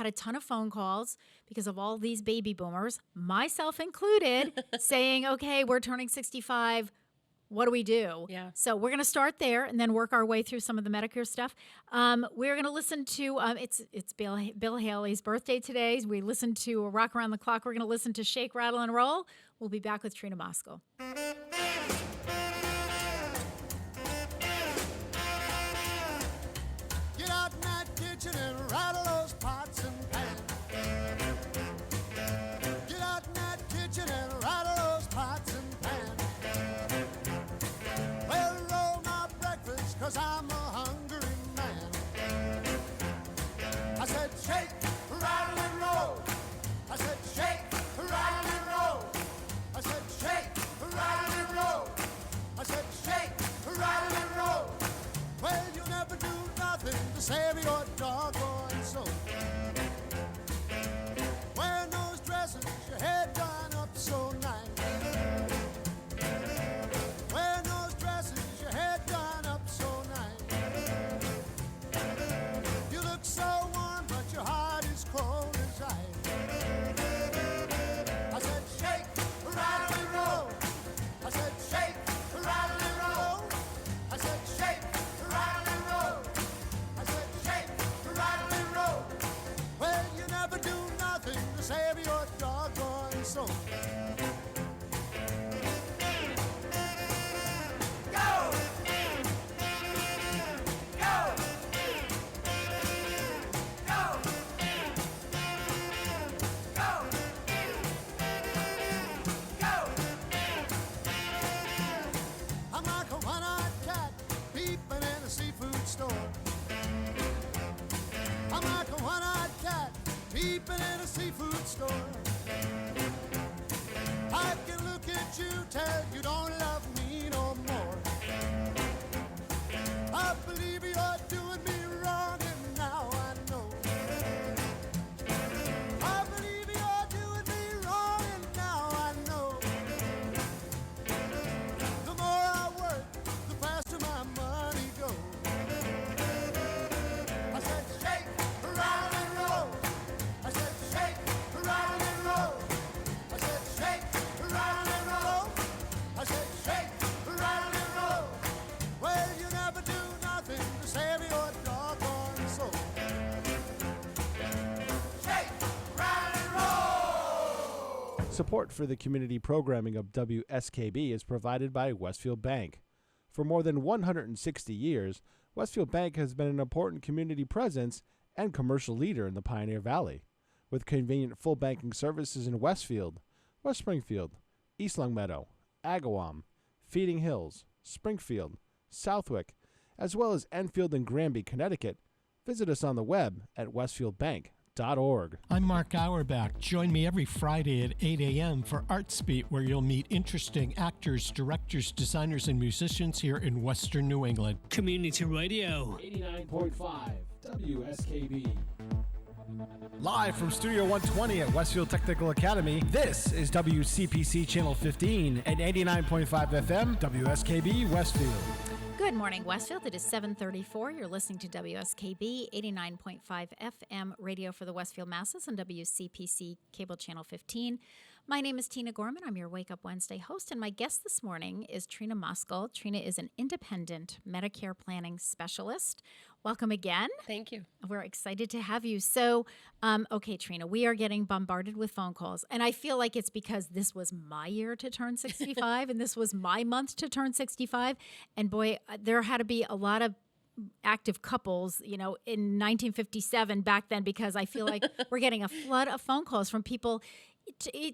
a ton of phone calls because of all these baby boomers, myself included, saying, okay, we're turning 65. What do we do? Yeah. So we're going to start there and then work our way through some of the Medicare stuff. We're going to listen to it's Bill Haley's birthday today. We listened to Rock Around the Clock. We're going to listen to Shake, Rattle, and Roll. We'll be back with Trina Moskal. Get out in that kitchen and rattle those pots and pans. Get out in that kitchen and rattle those pots and pans. Well, roll my breakfast, 'cause I'm a hungry man. I said shake, rattle and roll. I said shake, rattle and roll. I said shake, rattle and roll. I said shake, rattle and roll. Well, you'll never do nothing to save your doggone soul. Wearing those dresses, your head done up so nice. Wearing those dresses, your head done up so nice. You look so warm, but your heart is cold as ice. I said shake, rattle and roll. I said shake, rattle and roll. I said shake, rattle and roll. I said shake, rattle and roll. Well, you never do nothing to save your doggone soul. Go! Go! Go! Go! Go! I'm like a one-eyed cat peeping in a seafood store. I'm like a one-eyed cat peeping in a seafood store. I can look at you, tell you don't love me no more. I believe you're doing me wrong, and now I know. I believe you're doing me wrong, and now I know. The more I work, the faster my money goes. I said shake, rattle and roll. I said shake, rattle and roll. I said shake, rattle and roll. I said shake, rattle and roll. Well, you never do nothing to save your doggone soul. Shake, rattle and roll. Support for the community programming of WSKB is provided by Westfield Bank. For more than 160 years, Westfield Bank has been an important community presence and commercial leader in the Pioneer Valley, with convenient full banking services in Westfield, West Springfield, East Longmeadow, Agawam, Feeding Hills, Springfield, Southwick, as well as Enfield and Granby, Connecticut. Visit us on the web at westfieldbank.org. I'm Mark Auerbach. Join me every Friday at 8 a.m. for Arts Beat, where you'll meet interesting actors, directors, designers, and musicians here in Western New England. Community Radio. 89.5 WSKB. Live from Studio 120 at Westfield Technical Academy, this is WCPC Channel 15 and 89.5 FM, WSKB Westfield. Good morning, Westfield. It is 7:34. You're listening to WSKB 89.5 FM radio for the Westfield Masses on WCPC Cable Channel 15. My name is Tina Gorman. I'm your Wake Up Wednesday host, and my guest this morning is Trina Moskal. Trina is an independent Medicare planning specialist. Welcome again. Thank you. We're excited to have you. So, okay, Trina, we are getting bombarded with phone calls, and I feel like it's because this was my year to turn 65, and this was my month to turn 65, and boy, there had to be a lot of active couples, in 1957 back then, because I feel like we're getting a flood of phone calls from people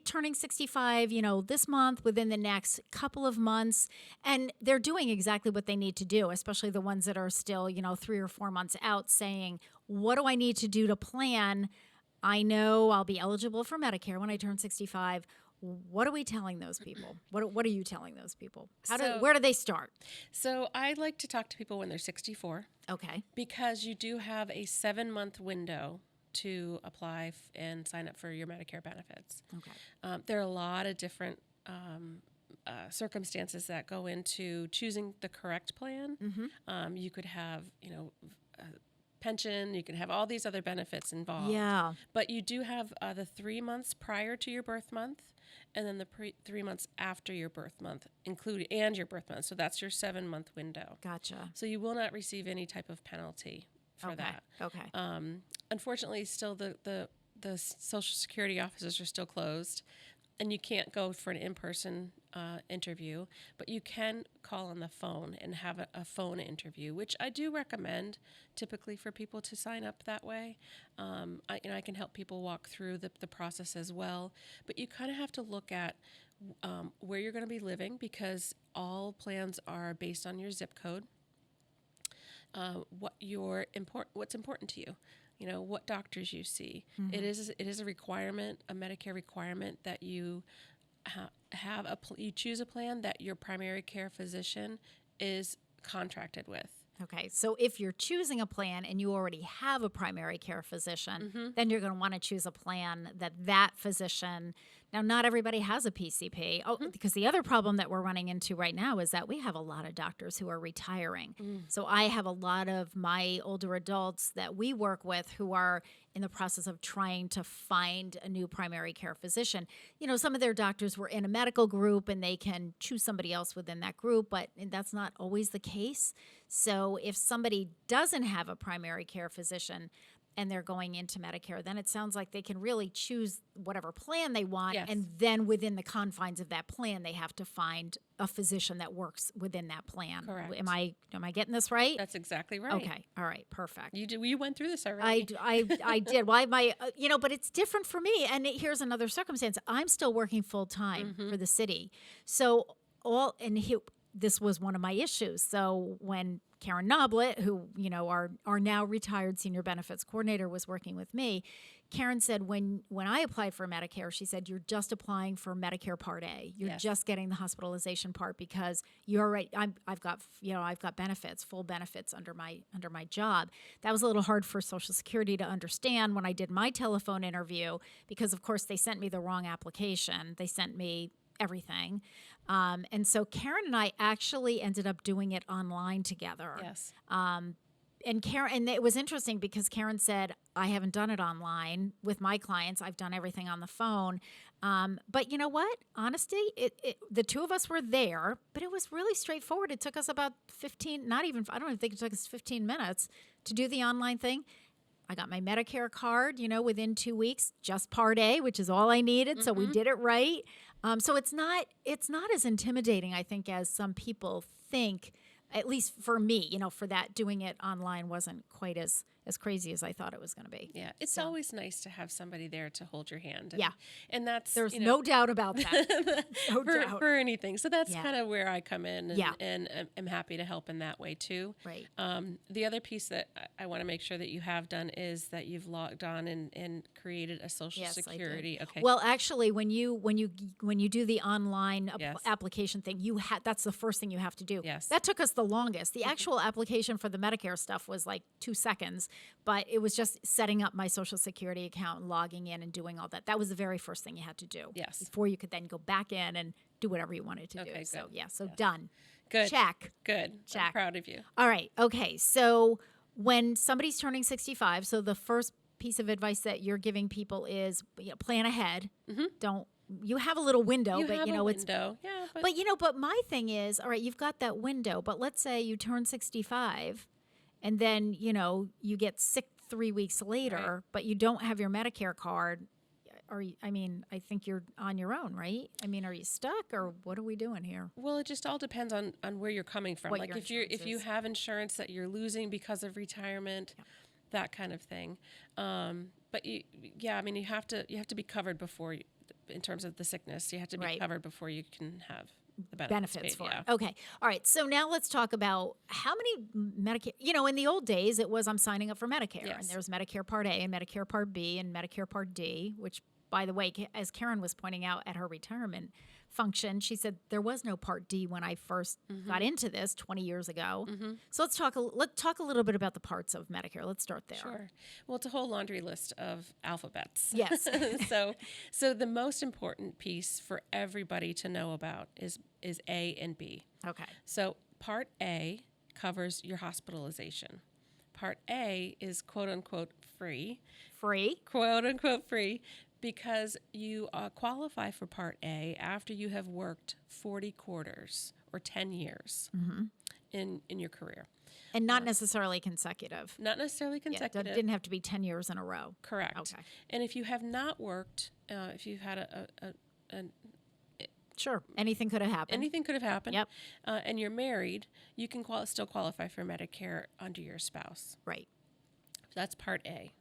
turning 65, this month, within the next couple of months, and they're doing exactly what they need to do, especially the ones that are still, 3 or 4 months out, saying, what do I need to do to plan? I know I'll be eligible for Medicare when I turn 65. What are we telling those people? What are you telling those people? So- Where do they start? So I like to talk to people when they're 64. Okay. Because you do have a 7-month window to apply and sign up for your Medicare benefits. Okay. There are a lot of different circumstances that go into choosing the correct plan. You could have, pension, you can have all these other benefits involved. Yeah. But you do have the 3 months prior to your birth month, and then the 3 months after your birth month, and your birth month. So that's your 7-month window. Gotcha. So you will not receive any type of penalty for that. Okay. Unfortunately, still the Social Security offices are still closed, and you can't go for an in-person interview, but you can call on the phone and have a phone interview, which I do recommend typically for people to sign up that way. I can help people walk through the process as well, but you kind of have to look at where you're going to be living, because all plans are based on your zip code. What's important to you. What doctors you see. Mm-hmm. It is a requirement, a Medicare requirement, that you you choose a plan that your primary care physician is contracted with. Okay, so if you're choosing a plan and you already have a primary care physician, then you're going to want to choose a plan that physician. Now, not everybody has a PCP. Because the other problem that we're running into right now is that we have a lot of doctors who are retiring. So I have a lot of my older adults that we work with who are in the process of trying to find a new primary care physician. Some of their doctors were in a medical group and they can choose somebody else within that group, but that's not always the case. So if somebody doesn't have a primary care physician and they're going into Medicare, then it sounds like they can really choose whatever plan they want. Yes. And then within the confines of that plan, they have to find a physician that works within that plan. Correct. Am I getting this right? That's exactly right. Okay. All right. Perfect. You went through this already. I did. Why but it's different for me. And here's another circumstance. I'm still working full time for the city. So this was one of my issues. So when Karen Noblet, who, our now retired senior benefits coordinator, was working with me, Karen said, when I applied for Medicare, she said, you're just applying for Medicare Part A. You're just getting the hospitalization part because you're right. I've got benefits, full benefits under my job. That was a little hard for Social Security to understand when I did my telephone interview, because of course they sent me the wrong application. They sent me everything. And so Karen and I actually ended up doing it online together. Yes. And it was interesting because Karen said, I haven't done it online with my clients. I've done everything on the phone. But you know what? Honestly, the two of us were there, but it was really straightforward. It took us about 15, I don't even think it took us 15 minutes to do the online thing. I got my Medicare card, within 2 weeks, just Part A, which is all I needed. So we did it right. So it's not as intimidating, I think, as some people think. At least for me, for that, doing it online wasn't quite as crazy as I thought it was going to be. Yeah, it's always nice to have somebody there to hold your hand. And that's there's no doubt about that. No doubt for anything. So that's kind of where I come in, and I'm happy to help in that way too. Right. The other piece that I want to make sure that you have done is that you've logged on and created a Social Security. Okay. Well, actually, when you do the online application thing, that's the first thing you have to do. Yes. That took us the longest. The actual application for the Medicare stuff was like 2 seconds, but it was just setting up my Social Security account and logging in and doing all that. That was the very first thing you had to do. Yes. Before you could then go back in and do whatever you wanted to do. Good. So done. Good. Check. Good. Check. I'm proud of you. All right. Okay. So when somebody's turning 65, so the first piece of advice that you're giving people is plan ahead. You have a little window, You but have you a know window. but my thing is, all right, you've got that window, but let's say you turn 65 and then, you get sick 3 weeks later, but you don't have your Medicare card. I think you're on your own, right? Are you stuck, or what are we doing here? Well, it just all depends on where you're coming from. What Like your if you have insurance that you're losing because of retirement, that kind of thing. But you have to be covered before in terms of the sickness. You have to be covered before you can have the benefits for paid, it. Okay. All right. So now let's talk about how many Medicare, in the old days, it was I'm signing up for Medicare. Yes. And there's Medicare Part A and Medicare Part B and Medicare Part D, which by the way, as Karen was pointing out at her retirement function, she said there was no Part D when I first got into this 20 years ago. So let's talk a little bit about the parts of Medicare. Let's start there. Sure. Well, it's a whole laundry list of alphabets. Yes. so the most important piece for everybody to know about is A and B. Okay. So Part A covers your hospitalization. Part A is quote unquote free. Free? Quote unquote free, because you qualify for Part A after you have worked 40 quarters or 10 years in your career. And not necessarily consecutive. Not necessarily consecutive. It didn't have to be 10 years in a row. Correct. Okay. And if you have not worked, if you've had Sure. Anything could have happened. Anything could have happened. Yep. And you're married, you can still qualify for Medicare under your spouse. Right. That's Part A.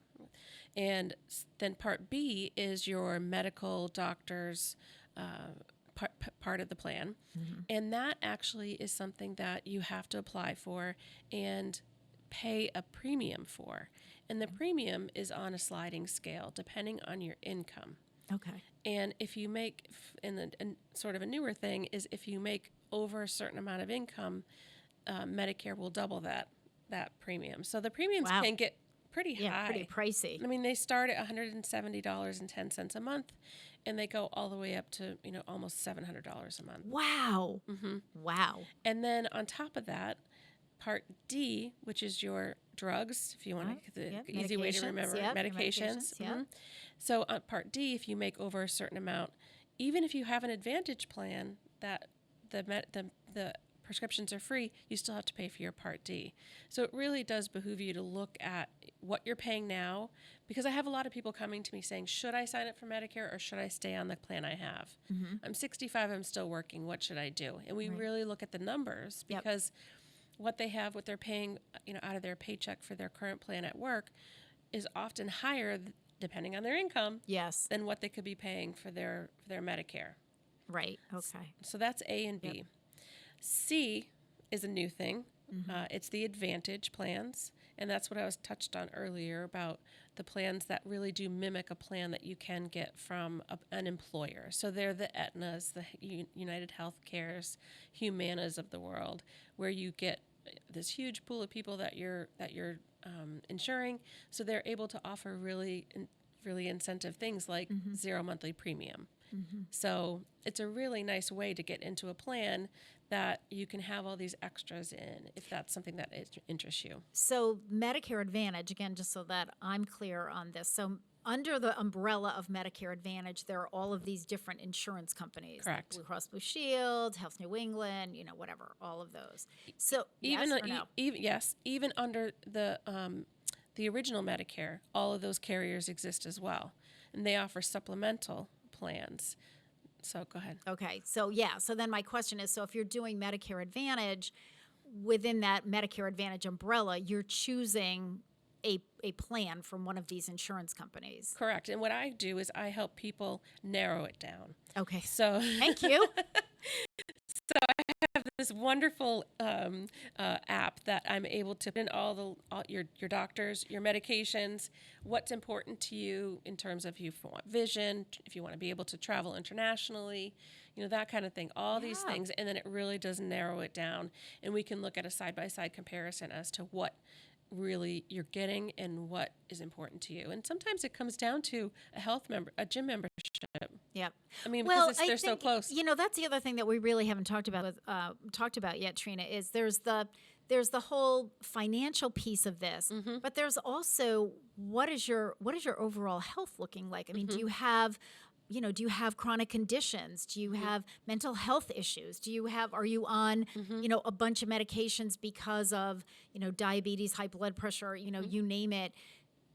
And then Part B is your medical doctor's part of the plan. And that actually is something that you have to apply for and pay a premium for. And the premium is on a sliding scale depending on your income. Okay. And if you make, and sort of a newer thing is if you make over a certain amount of income, Medicare will double that premium. So the premiums can get pretty high. Pretty pricey. I mean, they start at $170.10 a month, and they go all the way up to almost $700 a month. Wow. Wow. And then on top of that, Part D, which is your drugs, if you want the easy way to remember it, medications. So on Part D, if you make over a certain amount, even if you have an Advantage plan that the prescriptions are free, you still have to pay for your Part D. So it really does behoove you to look at what you're paying now, because I have a lot of people coming to me saying, should I sign up for Medicare or should I stay on the plan I have? I'm 65, I'm still working, what should I do? And we really look at the numbers, because what they're paying out of their paycheck for their current plan at work is often higher, depending on their income, than what they could be paying for their Medicare. Right, okay. So that's A and B. C is a new thing. It's the Advantage plans, and that's what I was touched on earlier about the plans that really do mimic a plan that you can get from an employer. So they're the Aetnas, the United Healthcares, Humanas of the world, where you get this huge pool of people that you're insuring. So they're able to offer really incentive things like zero monthly premium. So it's a really nice way to get into a plan that you can have all these extras in, if that's something that interests you. So Medicare Advantage, again, just so that I'm clear on this. So under the umbrella of Medicare Advantage, there are all of these different insurance companies. Correct. Like Blue Cross Blue Shield, Health New England, whatever, all of those. So even yes, even under the original Medicare, all of those carriers exist as well, and they offer supplemental plans. So go ahead. Okay. So so then my question is, so if you're doing Medicare Advantage, within that Medicare Advantage umbrella, you're choosing a plan from one of these insurance companies. Correct. And what I do is I help people narrow it down. Okay. So thank you. So I have this wonderful app that I'm able to put in all your doctors, your medications, what's important to you in terms of if you want vision, if you want to be able to travel internationally, that kind of thing, all these things. And then it really does narrow it down. And we can look at a side-by-side comparison as to what really you're getting and what is important to you. And sometimes it comes down to a gym membership. Yep. I mean, because they're so close. That's the other thing that we really haven't talked about yet, Trina, is there's the whole financial piece of this, but there's also what is your overall health looking like? I mean, do you have chronic conditions? Do you have mental health issues? Are you on, a bunch of medications because of, diabetes, high blood pressure, you name it.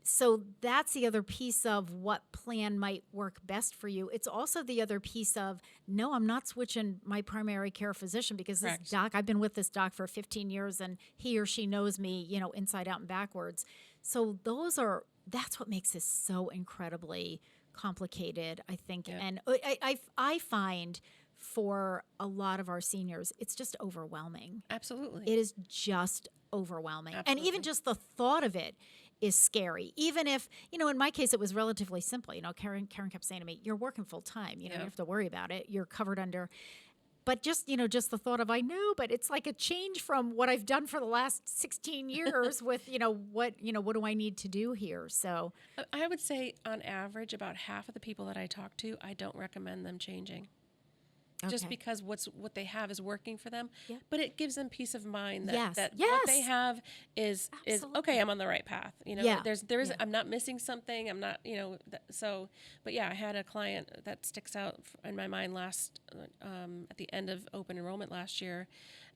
So that's the other piece of what plan might work best for you. It's also the other piece of, no, I'm not switching my primary care physician because this doc, I've been with this doc for 15 years and he or she knows me, inside out and backwards. So that's what makes this so incredibly complicated, I think. Yeah. And I find for a lot of our seniors, it's just overwhelming. Absolutely. It is just overwhelming. Absolutely. And even just the thought of it is scary. Even if, in my case, it was relatively simple. Karen kept saying to me, you're working full time. You don't have to worry about it. You're covered under. But just the thought of, I know, but it's like a change from what I've done for the last 16 years with, what do I need to do here? So I would say on average, about half of the people that I talk to, I don't recommend them changing. Just Okay. because what they have is working for them, Yeah. but it gives them peace of mind that, Yes. that Yes. what they have is okay. I'm on the right path. Yeah. There is I'm not missing something. I'm not But yeah, I had a client that sticks out in my mind last at the end of open enrollment last year,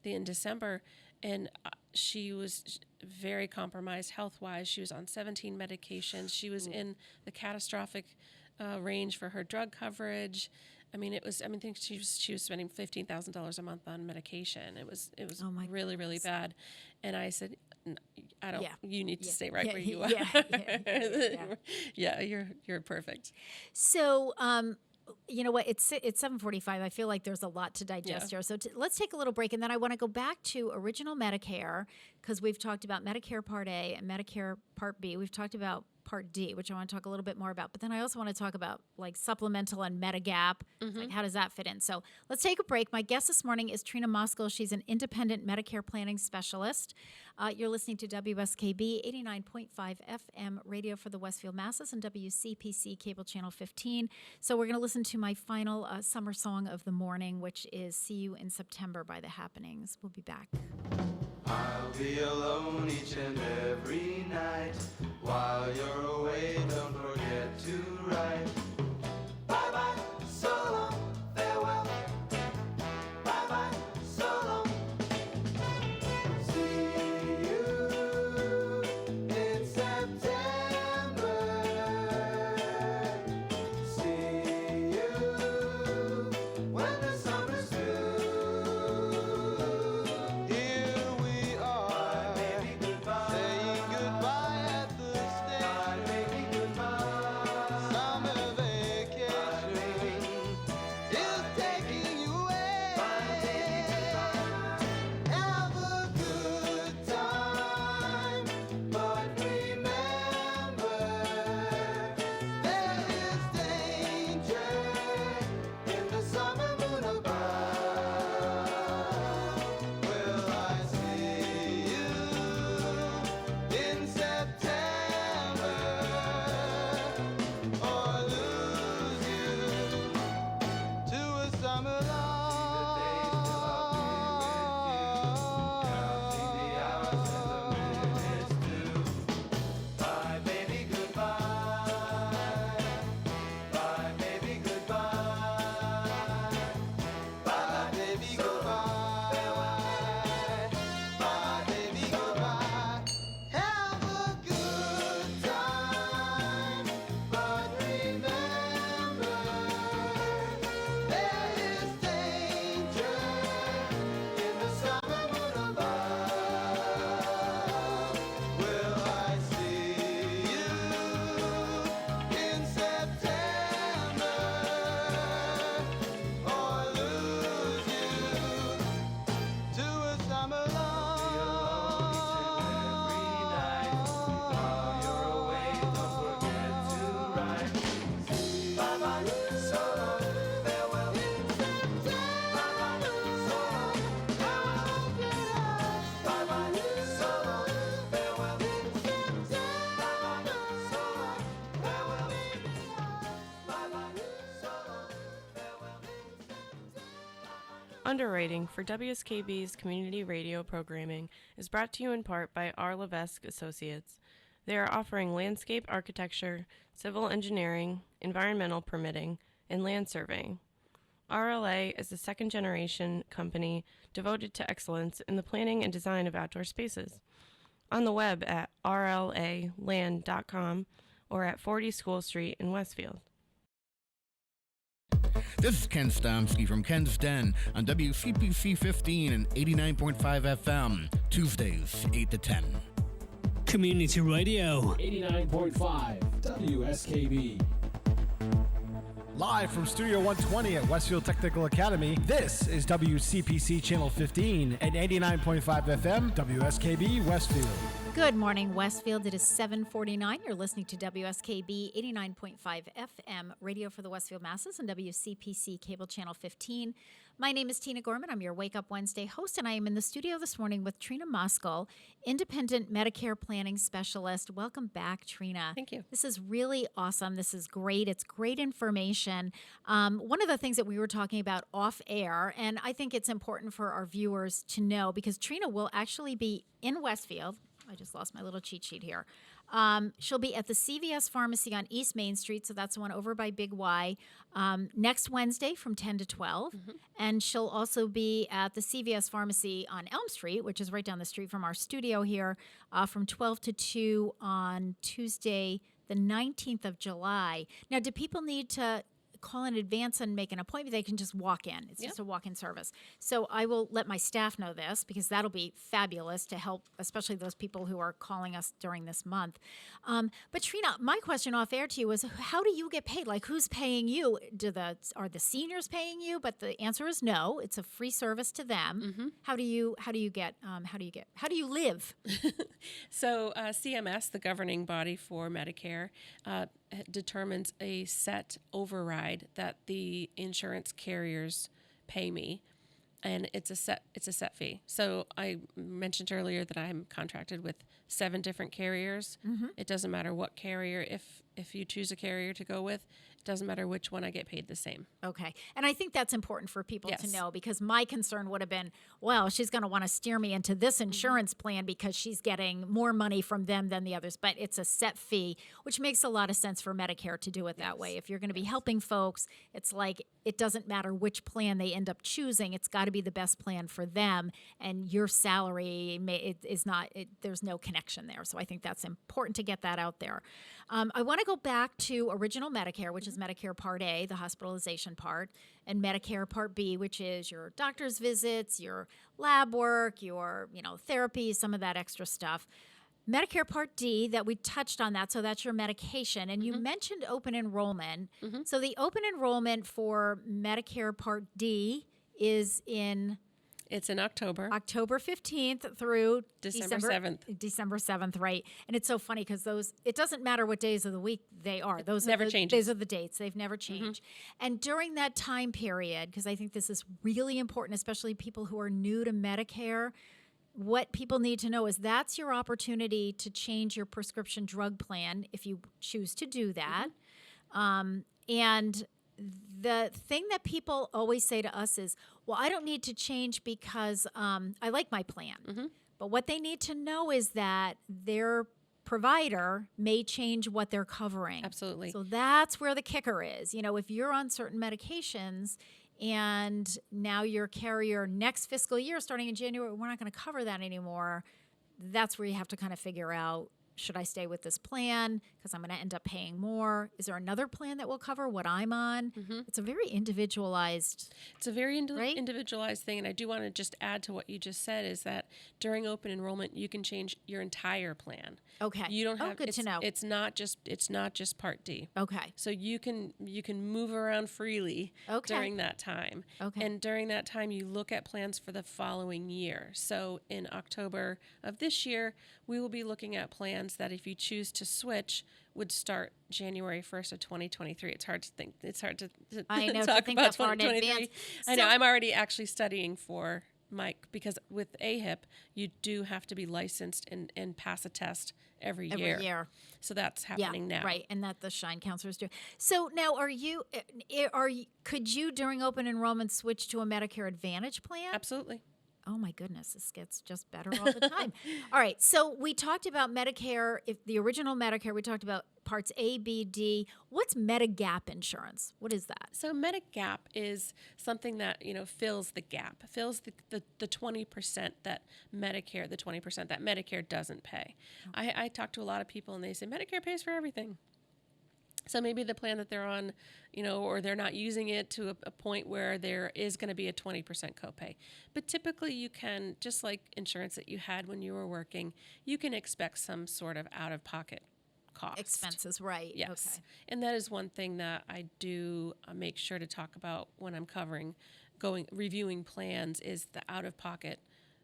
in December, and she was very compromised health wise. She was on 17 medications. She was in the catastrophic range for her drug coverage. I think she was spending $15,000 a month on medication. It was really, really bad. And I said, I don't. Yeah. You need to Yeah. stay right Yeah. where you are. Yeah. Yeah, you're perfect. So, you know what? It's 7:45. I feel like there's a lot to digest Yeah. here. So let's take a little break, and then I want to go back to original Medicare because we've talked about Medicare Part A and Medicare Part B. We've talked about Part D, which I want to talk a little bit more about. But then I also want to talk about like supplemental and Medigap. Like how does that fit in? So let's take a break. My guest this morning is Trina Moskal. She's an independent Medicare planning specialist. You're listening to WSKB 89.5 FM radio for the Westfield Masses and WCPC cable channel 15. So we're going to listen to my final summer song of the morning, which is "See You in September" by The Happenings. We'll be back. I'll be alone each and every night. While you're away, don't forget to write. Bye-bye, so long, farewell. Bye-bye, so long. See you in September. See you when the summer's through. Here we are, saying goodbye at the station. Summer vacation is taking you away. Have a good time, but remember there is danger in the summer moon above. Will I see you in September or lose you to a summer love? Counting the hours and the minutes too. Bye, baby, goodbye. Bye, baby, goodbye. Bye, baby, goodbye. Bye, baby, goodbye. Have a good time, but remember there is danger in the summer moon above. Will I see you in September or lose you to a summer love? Every night while you're away, don't forget to write. Bye-bye, so long, farewell. Bye-bye, so long, farewell. Bye-bye, so long, farewell. Bye-bye, so long, farewell. Bye-bye, so long, farewell. Underwriting for WSKB's community radio programming is brought to you in part by R. Levesque Associates. They are offering landscape architecture, civil engineering, environmental permitting, and land surveying. RLA is a second-generation company devoted to excellence in the planning and design of outdoor spaces. On the web at rlaland.com or at 40 School Street in Westfield. This is Ken Stomsky from Ken's Den on WCPC 15 and 89.5 FM, Tuesdays, 8 to 10. Community Radio. 89.5 WSKB. Live from Studio 120 at Westfield Technical Academy, this is WCPC Channel 15 and 89.5 FM, WSKB Westfield. Good morning, Westfield. It is 7:49. You're listening to WSKB 89.5 FM, radio for the Westfield masses, and WCPC Cable Channel 15. My name is Tina Gorman. I'm your Wake Up Wednesday host, and I am in the studio this morning with Trina Moskal, Independent Medicare Planning Specialist. Welcome back, Trina. Thank you. This is really awesome. This is great. It's great information. One of the things that we were talking about off air, and I think it's important for our viewers to know, because Trina will actually be in Westfield. I just lost my little cheat sheet here. She'll be at the CVS Pharmacy on East Main Street, so that's the one over by Big Y, next Wednesday from 10 to 12. And she'll also be at the CVS Pharmacy on Elm Street, which is right down the street from our studio here, from 12 to 2 on Tuesday, the 19th of July. Now, do people need to call in advance and make an appointment? They can just walk in. It's just a walk-in service. So I will let my staff know this, because that'll be fabulous to help, especially those people who are calling us during this month. But Trina, my question off air to you is, how do you get paid? Like, who's paying you? Are the seniors paying you? But the answer is no. It's a free service to them. How do you live? So CMS, the governing body for Medicare, determines a set override that the insurance carriers pay me, and it's a set fee. So I mentioned earlier that I'm contracted with 7 different carriers. It doesn't matter what carrier, if you choose a carrier to go with, it doesn't matter which one, I get paid the same. Okay. And I think that's important for people to know, because my concern would have been, well, she's going to want to steer me into this insurance plan because she's getting more money from them than the others. But it's a set fee, which makes a lot of sense for Medicare to do it that way. If you're going to be helping folks, it's like it doesn't matter which plan they end up choosing. It's got to be the best plan for them. And your salary there's no connection there. So I think that's important to get that out there. I want to go back to Original Medicare, which is Medicare Part A, the hospitalization part, and Medicare Part B, which is your doctor's visits, your lab work, your therapy, some of that extra stuff. Medicare Part D, that we touched on that, so that's your medication. And you mentioned open enrollment. So the open enrollment for Medicare Part D is It's in October. October 15th through December 7th. December 7th, right. And it's so funny because it doesn't matter what days of the week they are. Those never changes. Those are the dates. They've never changed. And during that time period, because I think this is really important, especially people who are new to Medicare, what people need to know is that's your opportunity to change your prescription drug plan if you choose to do that. And the thing that people always say to us is, well, I don't need to change because I like my plan. But what they need to know is that their provider may change what they're covering. Absolutely. So that's where the kicker is. If you're on certain medications and now your carrier next fiscal year, starting in January, we're not going to cover that anymore. That's where you have to kind of figure out, should I stay with this plan because I'm going to end up paying more? Is there another plan that will cover what I'm on? It's a very individualized. It's a very individualized thing, and I do want to just add to what you just said is that during open enrollment, you can change your entire plan. Okay. You don't have. Good to know. It's not just Part D. Okay. So you can move around freely during that time. Okay. And during that time, you look at plans for the following year. So in October of this year, we will be looking at plans that, if you choose to switch, would start January 1st of 2023. It's hard to think. It's hard to I know, talk to think about that far in 2023. advance. I know. I'm already actually studying for Mike, because with AHIP, you do have to be licensed and pass a test every year. So that's happening now. Right, and that the Shine counselors do. So now, could you during open enrollment switch to a Medicare Advantage plan? Absolutely. Oh my goodness, this gets just better all the time. All right, so we talked about Medicare, the original Medicare, we talked about parts A, B, D. What's Medigap insurance? What is that? So Medigap is something that, fills the gap, fills the 20% that Medicare doesn't pay. Okay. I talk to a lot of people and they say Medicare pays for everything. So maybe the plan that they're on, or they're not using it to a point where there is going to be a 20% copay. But typically you can, just like insurance that you had when you were working, you can expect some sort of out-of-pocket cost. Expenses, right. Yes. Okay. And that is one thing that I do make sure to talk about when I'm reviewing plans is the out-of-pocket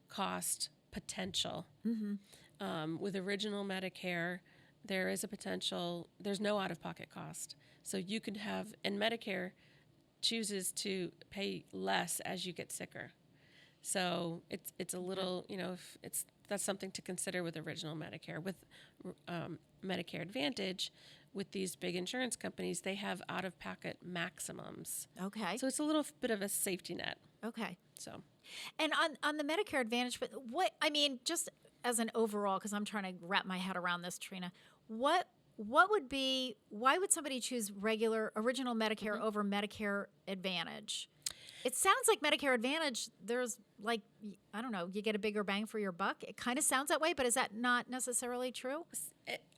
cost potential. With original Medicare, there is a potential, there's no out-of-pocket cost. So you could have, and Medicare chooses to pay less as you get sicker. So it's a little, that's something to consider with original Medicare. With Medicare Advantage, with these big insurance companies, they have out-of-pocket maximums. Okay. So it's a little bit of a safety net. Okay. So, and on the Medicare Advantage, but just as an overall, because I'm trying to wrap my head around this, Trina, why would somebody choose original Medicare over Medicare Advantage? It sounds like Medicare Advantage, there's I don't know, you get a bigger bang for your buck. It kind of sounds that way, but is that not necessarily true?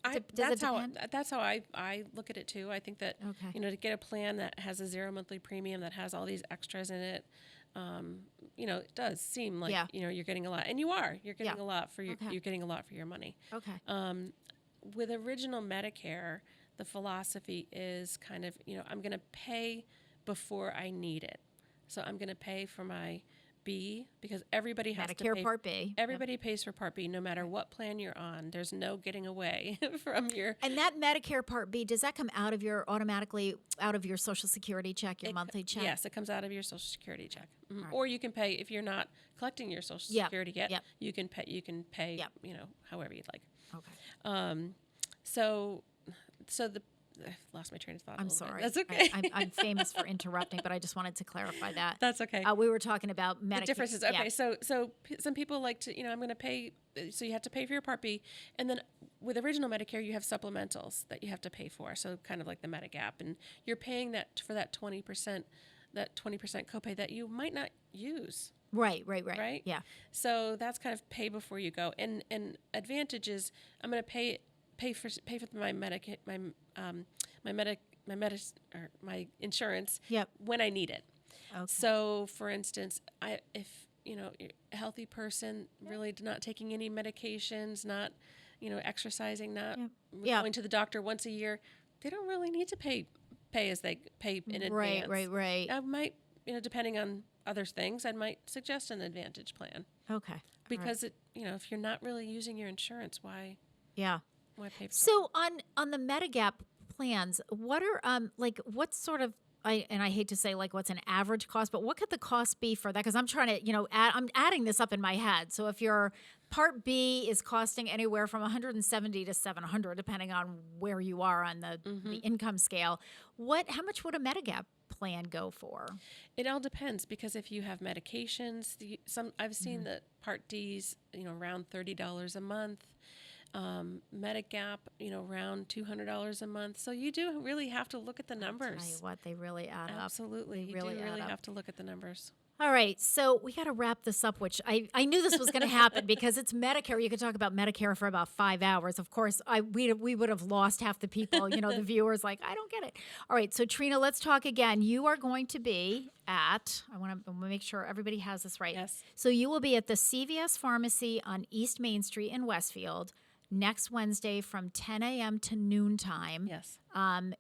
That's how I look at it too. I think that, to get a plan that has a 0 monthly premium, that has all these extras in it, it does seem like, you're getting a lot, and you're getting a lot for you're getting a lot for your money. Okay. With original Medicare, the philosophy is kind of, I'm going to pay before I need it. So I'm going to pay for my B because everybody has to pay. Medicare Part B. Everybody pays for Part B no matter what plan you're on. There's no getting away from your. And that Medicare Part B, does that come automatically out of your Social Security check, your monthly check? Yes, it comes out of your Social Security check. Right. Or you can pay if you're not collecting your Social Security yet. You can pay. However you'd like. Okay. So I lost my train of thought. I'm sorry. That's okay. I'm famous for interrupting, but I just wanted to clarify that. That's okay. We were talking about Medicare. The differences. Okay, so some people like to, I'm going to pay. So you have to pay for your Part B, and then with original Medicare, you have supplementals that you have to pay for. So kind of like the Medigap, and you're paying that for that 20%, copay that you might not use. Right. Right. Yeah. So that's kind of pay before you go, and Advantage is I'm going to pay for my insurance when I need it. Okay. So, for instance, if you're a healthy person, really not taking any medications, not exercising, not going to the doctor once a year, they don't really need to pay as they pay in advance. Right. I might, depending on other things, I might suggest an Advantage plan. Okay. Because if you're not really using your insurance, why? Yeah. Why pay for So on the Medigap plans, what are what sort of I hate to say what's an average cost, but what could the cost be for that? Because I'm trying to I'm adding this up in my head. So if your Part B is costing anywhere from $170 to $700, depending on where you are on the income scale, how much would a Medigap plan go for? It all depends because if you have medications, I've seen that Part D's around $30 a month. Medigap, around $200 a month. So you do really have to look at the numbers. I'll tell you what, they really add up. Absolutely. You really have to look at the numbers. All right, so we got to wrap this up, which I knew this was going to happen because it's Medicare. You could talk about Medicare for about 5 hours. Of course, we would have lost half the people, the viewers, I don't get it. All right, so Trina, let's talk again. You are going to be at, I want to make sure everybody has this right. Yes. So you will be at the CVS Pharmacy on East Main Street in Westfield next Wednesday from 10 a.m. to noontime. Yes.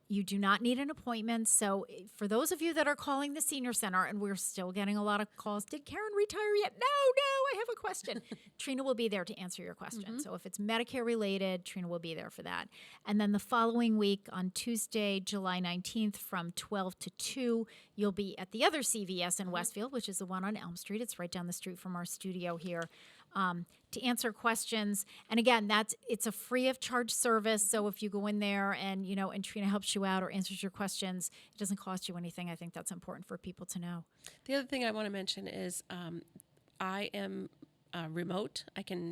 You do not need an appointment. So for those of you that are calling the senior center, and we're still getting a lot of calls, did Karen retire yet? No, I have a question. Trina will be there to answer your question. So if it's Medicare related, Trina will be there for that. And then the following week on Tuesday, July 19th from 12 to 2, you'll be at the other CVS in Westfield, which is the one on Elm Street. It's right down the street from our studio here. To answer questions. And again, it's a free of charge service. So if you go in there and, and Trina helps you out or answers your questions, it doesn't cost you anything. I think that's important for people to know. The other thing I want to mention is I am remote. I can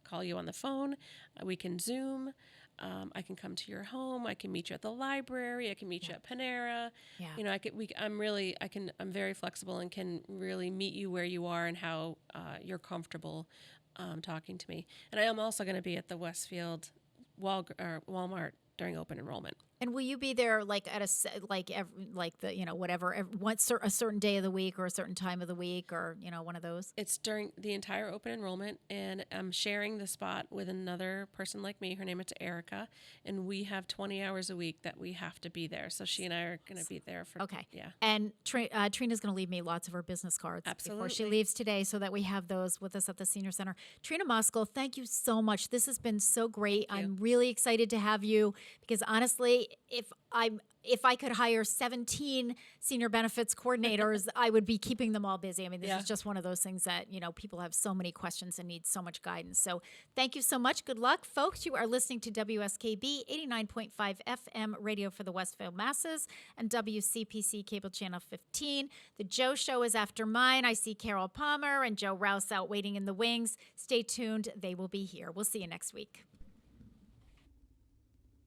call you on the phone. We can Zoom. I can come to your home. I can meet you at the library. I can meet you at Panera. Yeah. I'm very flexible and can really meet you where you are and how you're comfortable talking to me. And I am also going to be at the Westfield Walmart during open enrollment. And will you be there like at a certain day of the week or a certain time of the week or one of those? It's during the entire open enrollment, and I'm sharing the spot with another person like me. Her name is Erica, and we have 20 hours a week that we have to be there. So she and I are going to be there for yeah. And Trina's going to leave me lots of her business cards before she leaves today, so that we have those with us at the Senior Center. Trina Moskal, thank you so much. This has been so great. I'm really excited to have you because honestly, if I could hire 17 senior benefits coordinators, I would be keeping them all busy. I mean, this is just one of those things that, people have so many questions and need so much guidance. So thank you so much. Good luck, folks. You are listening to WSKB 89.5 FM radio for the Westfield masses and WCPC cable channel 15. The Joe Show is after mine. I see Carol Palmer and Joe Rouse out waiting in the wings. Stay tuned. They will be here. We'll see you next week.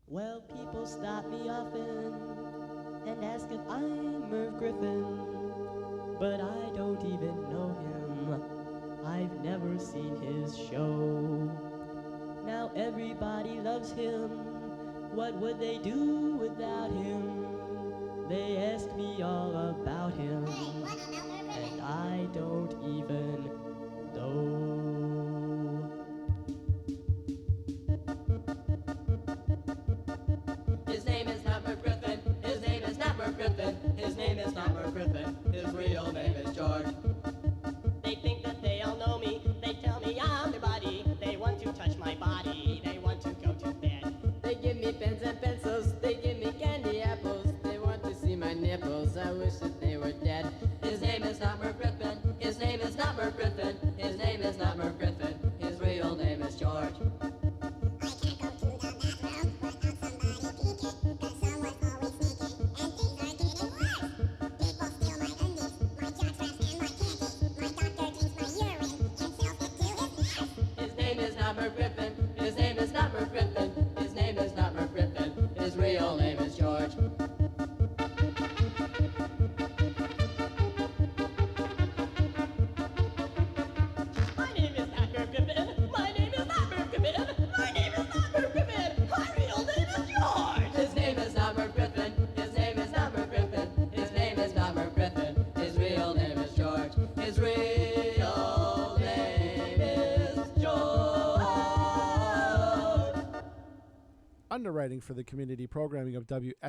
Well, people stop me often and ask if I'm Merv Griffin, but I don't even know him. I've never seen his show. Now everybody loves him. What would they do without him? They ask me all about him, and I don't even know. His name is not Merv Griffin. His name is not Merv Griffin. His name is not Merv Griffin. His real name is George. They think that they all know me. They tell me I'm their body. They want to touch my body. They want to go to bed. They give me pens and pencils. They give me candy apples. They want to see my nipples. I wish that they were dead. His name is not Merv Griffin. His name is not Merv Griffin. His name is not Merv Griffin. His real name is George. Underwriting for the community programming of WSFD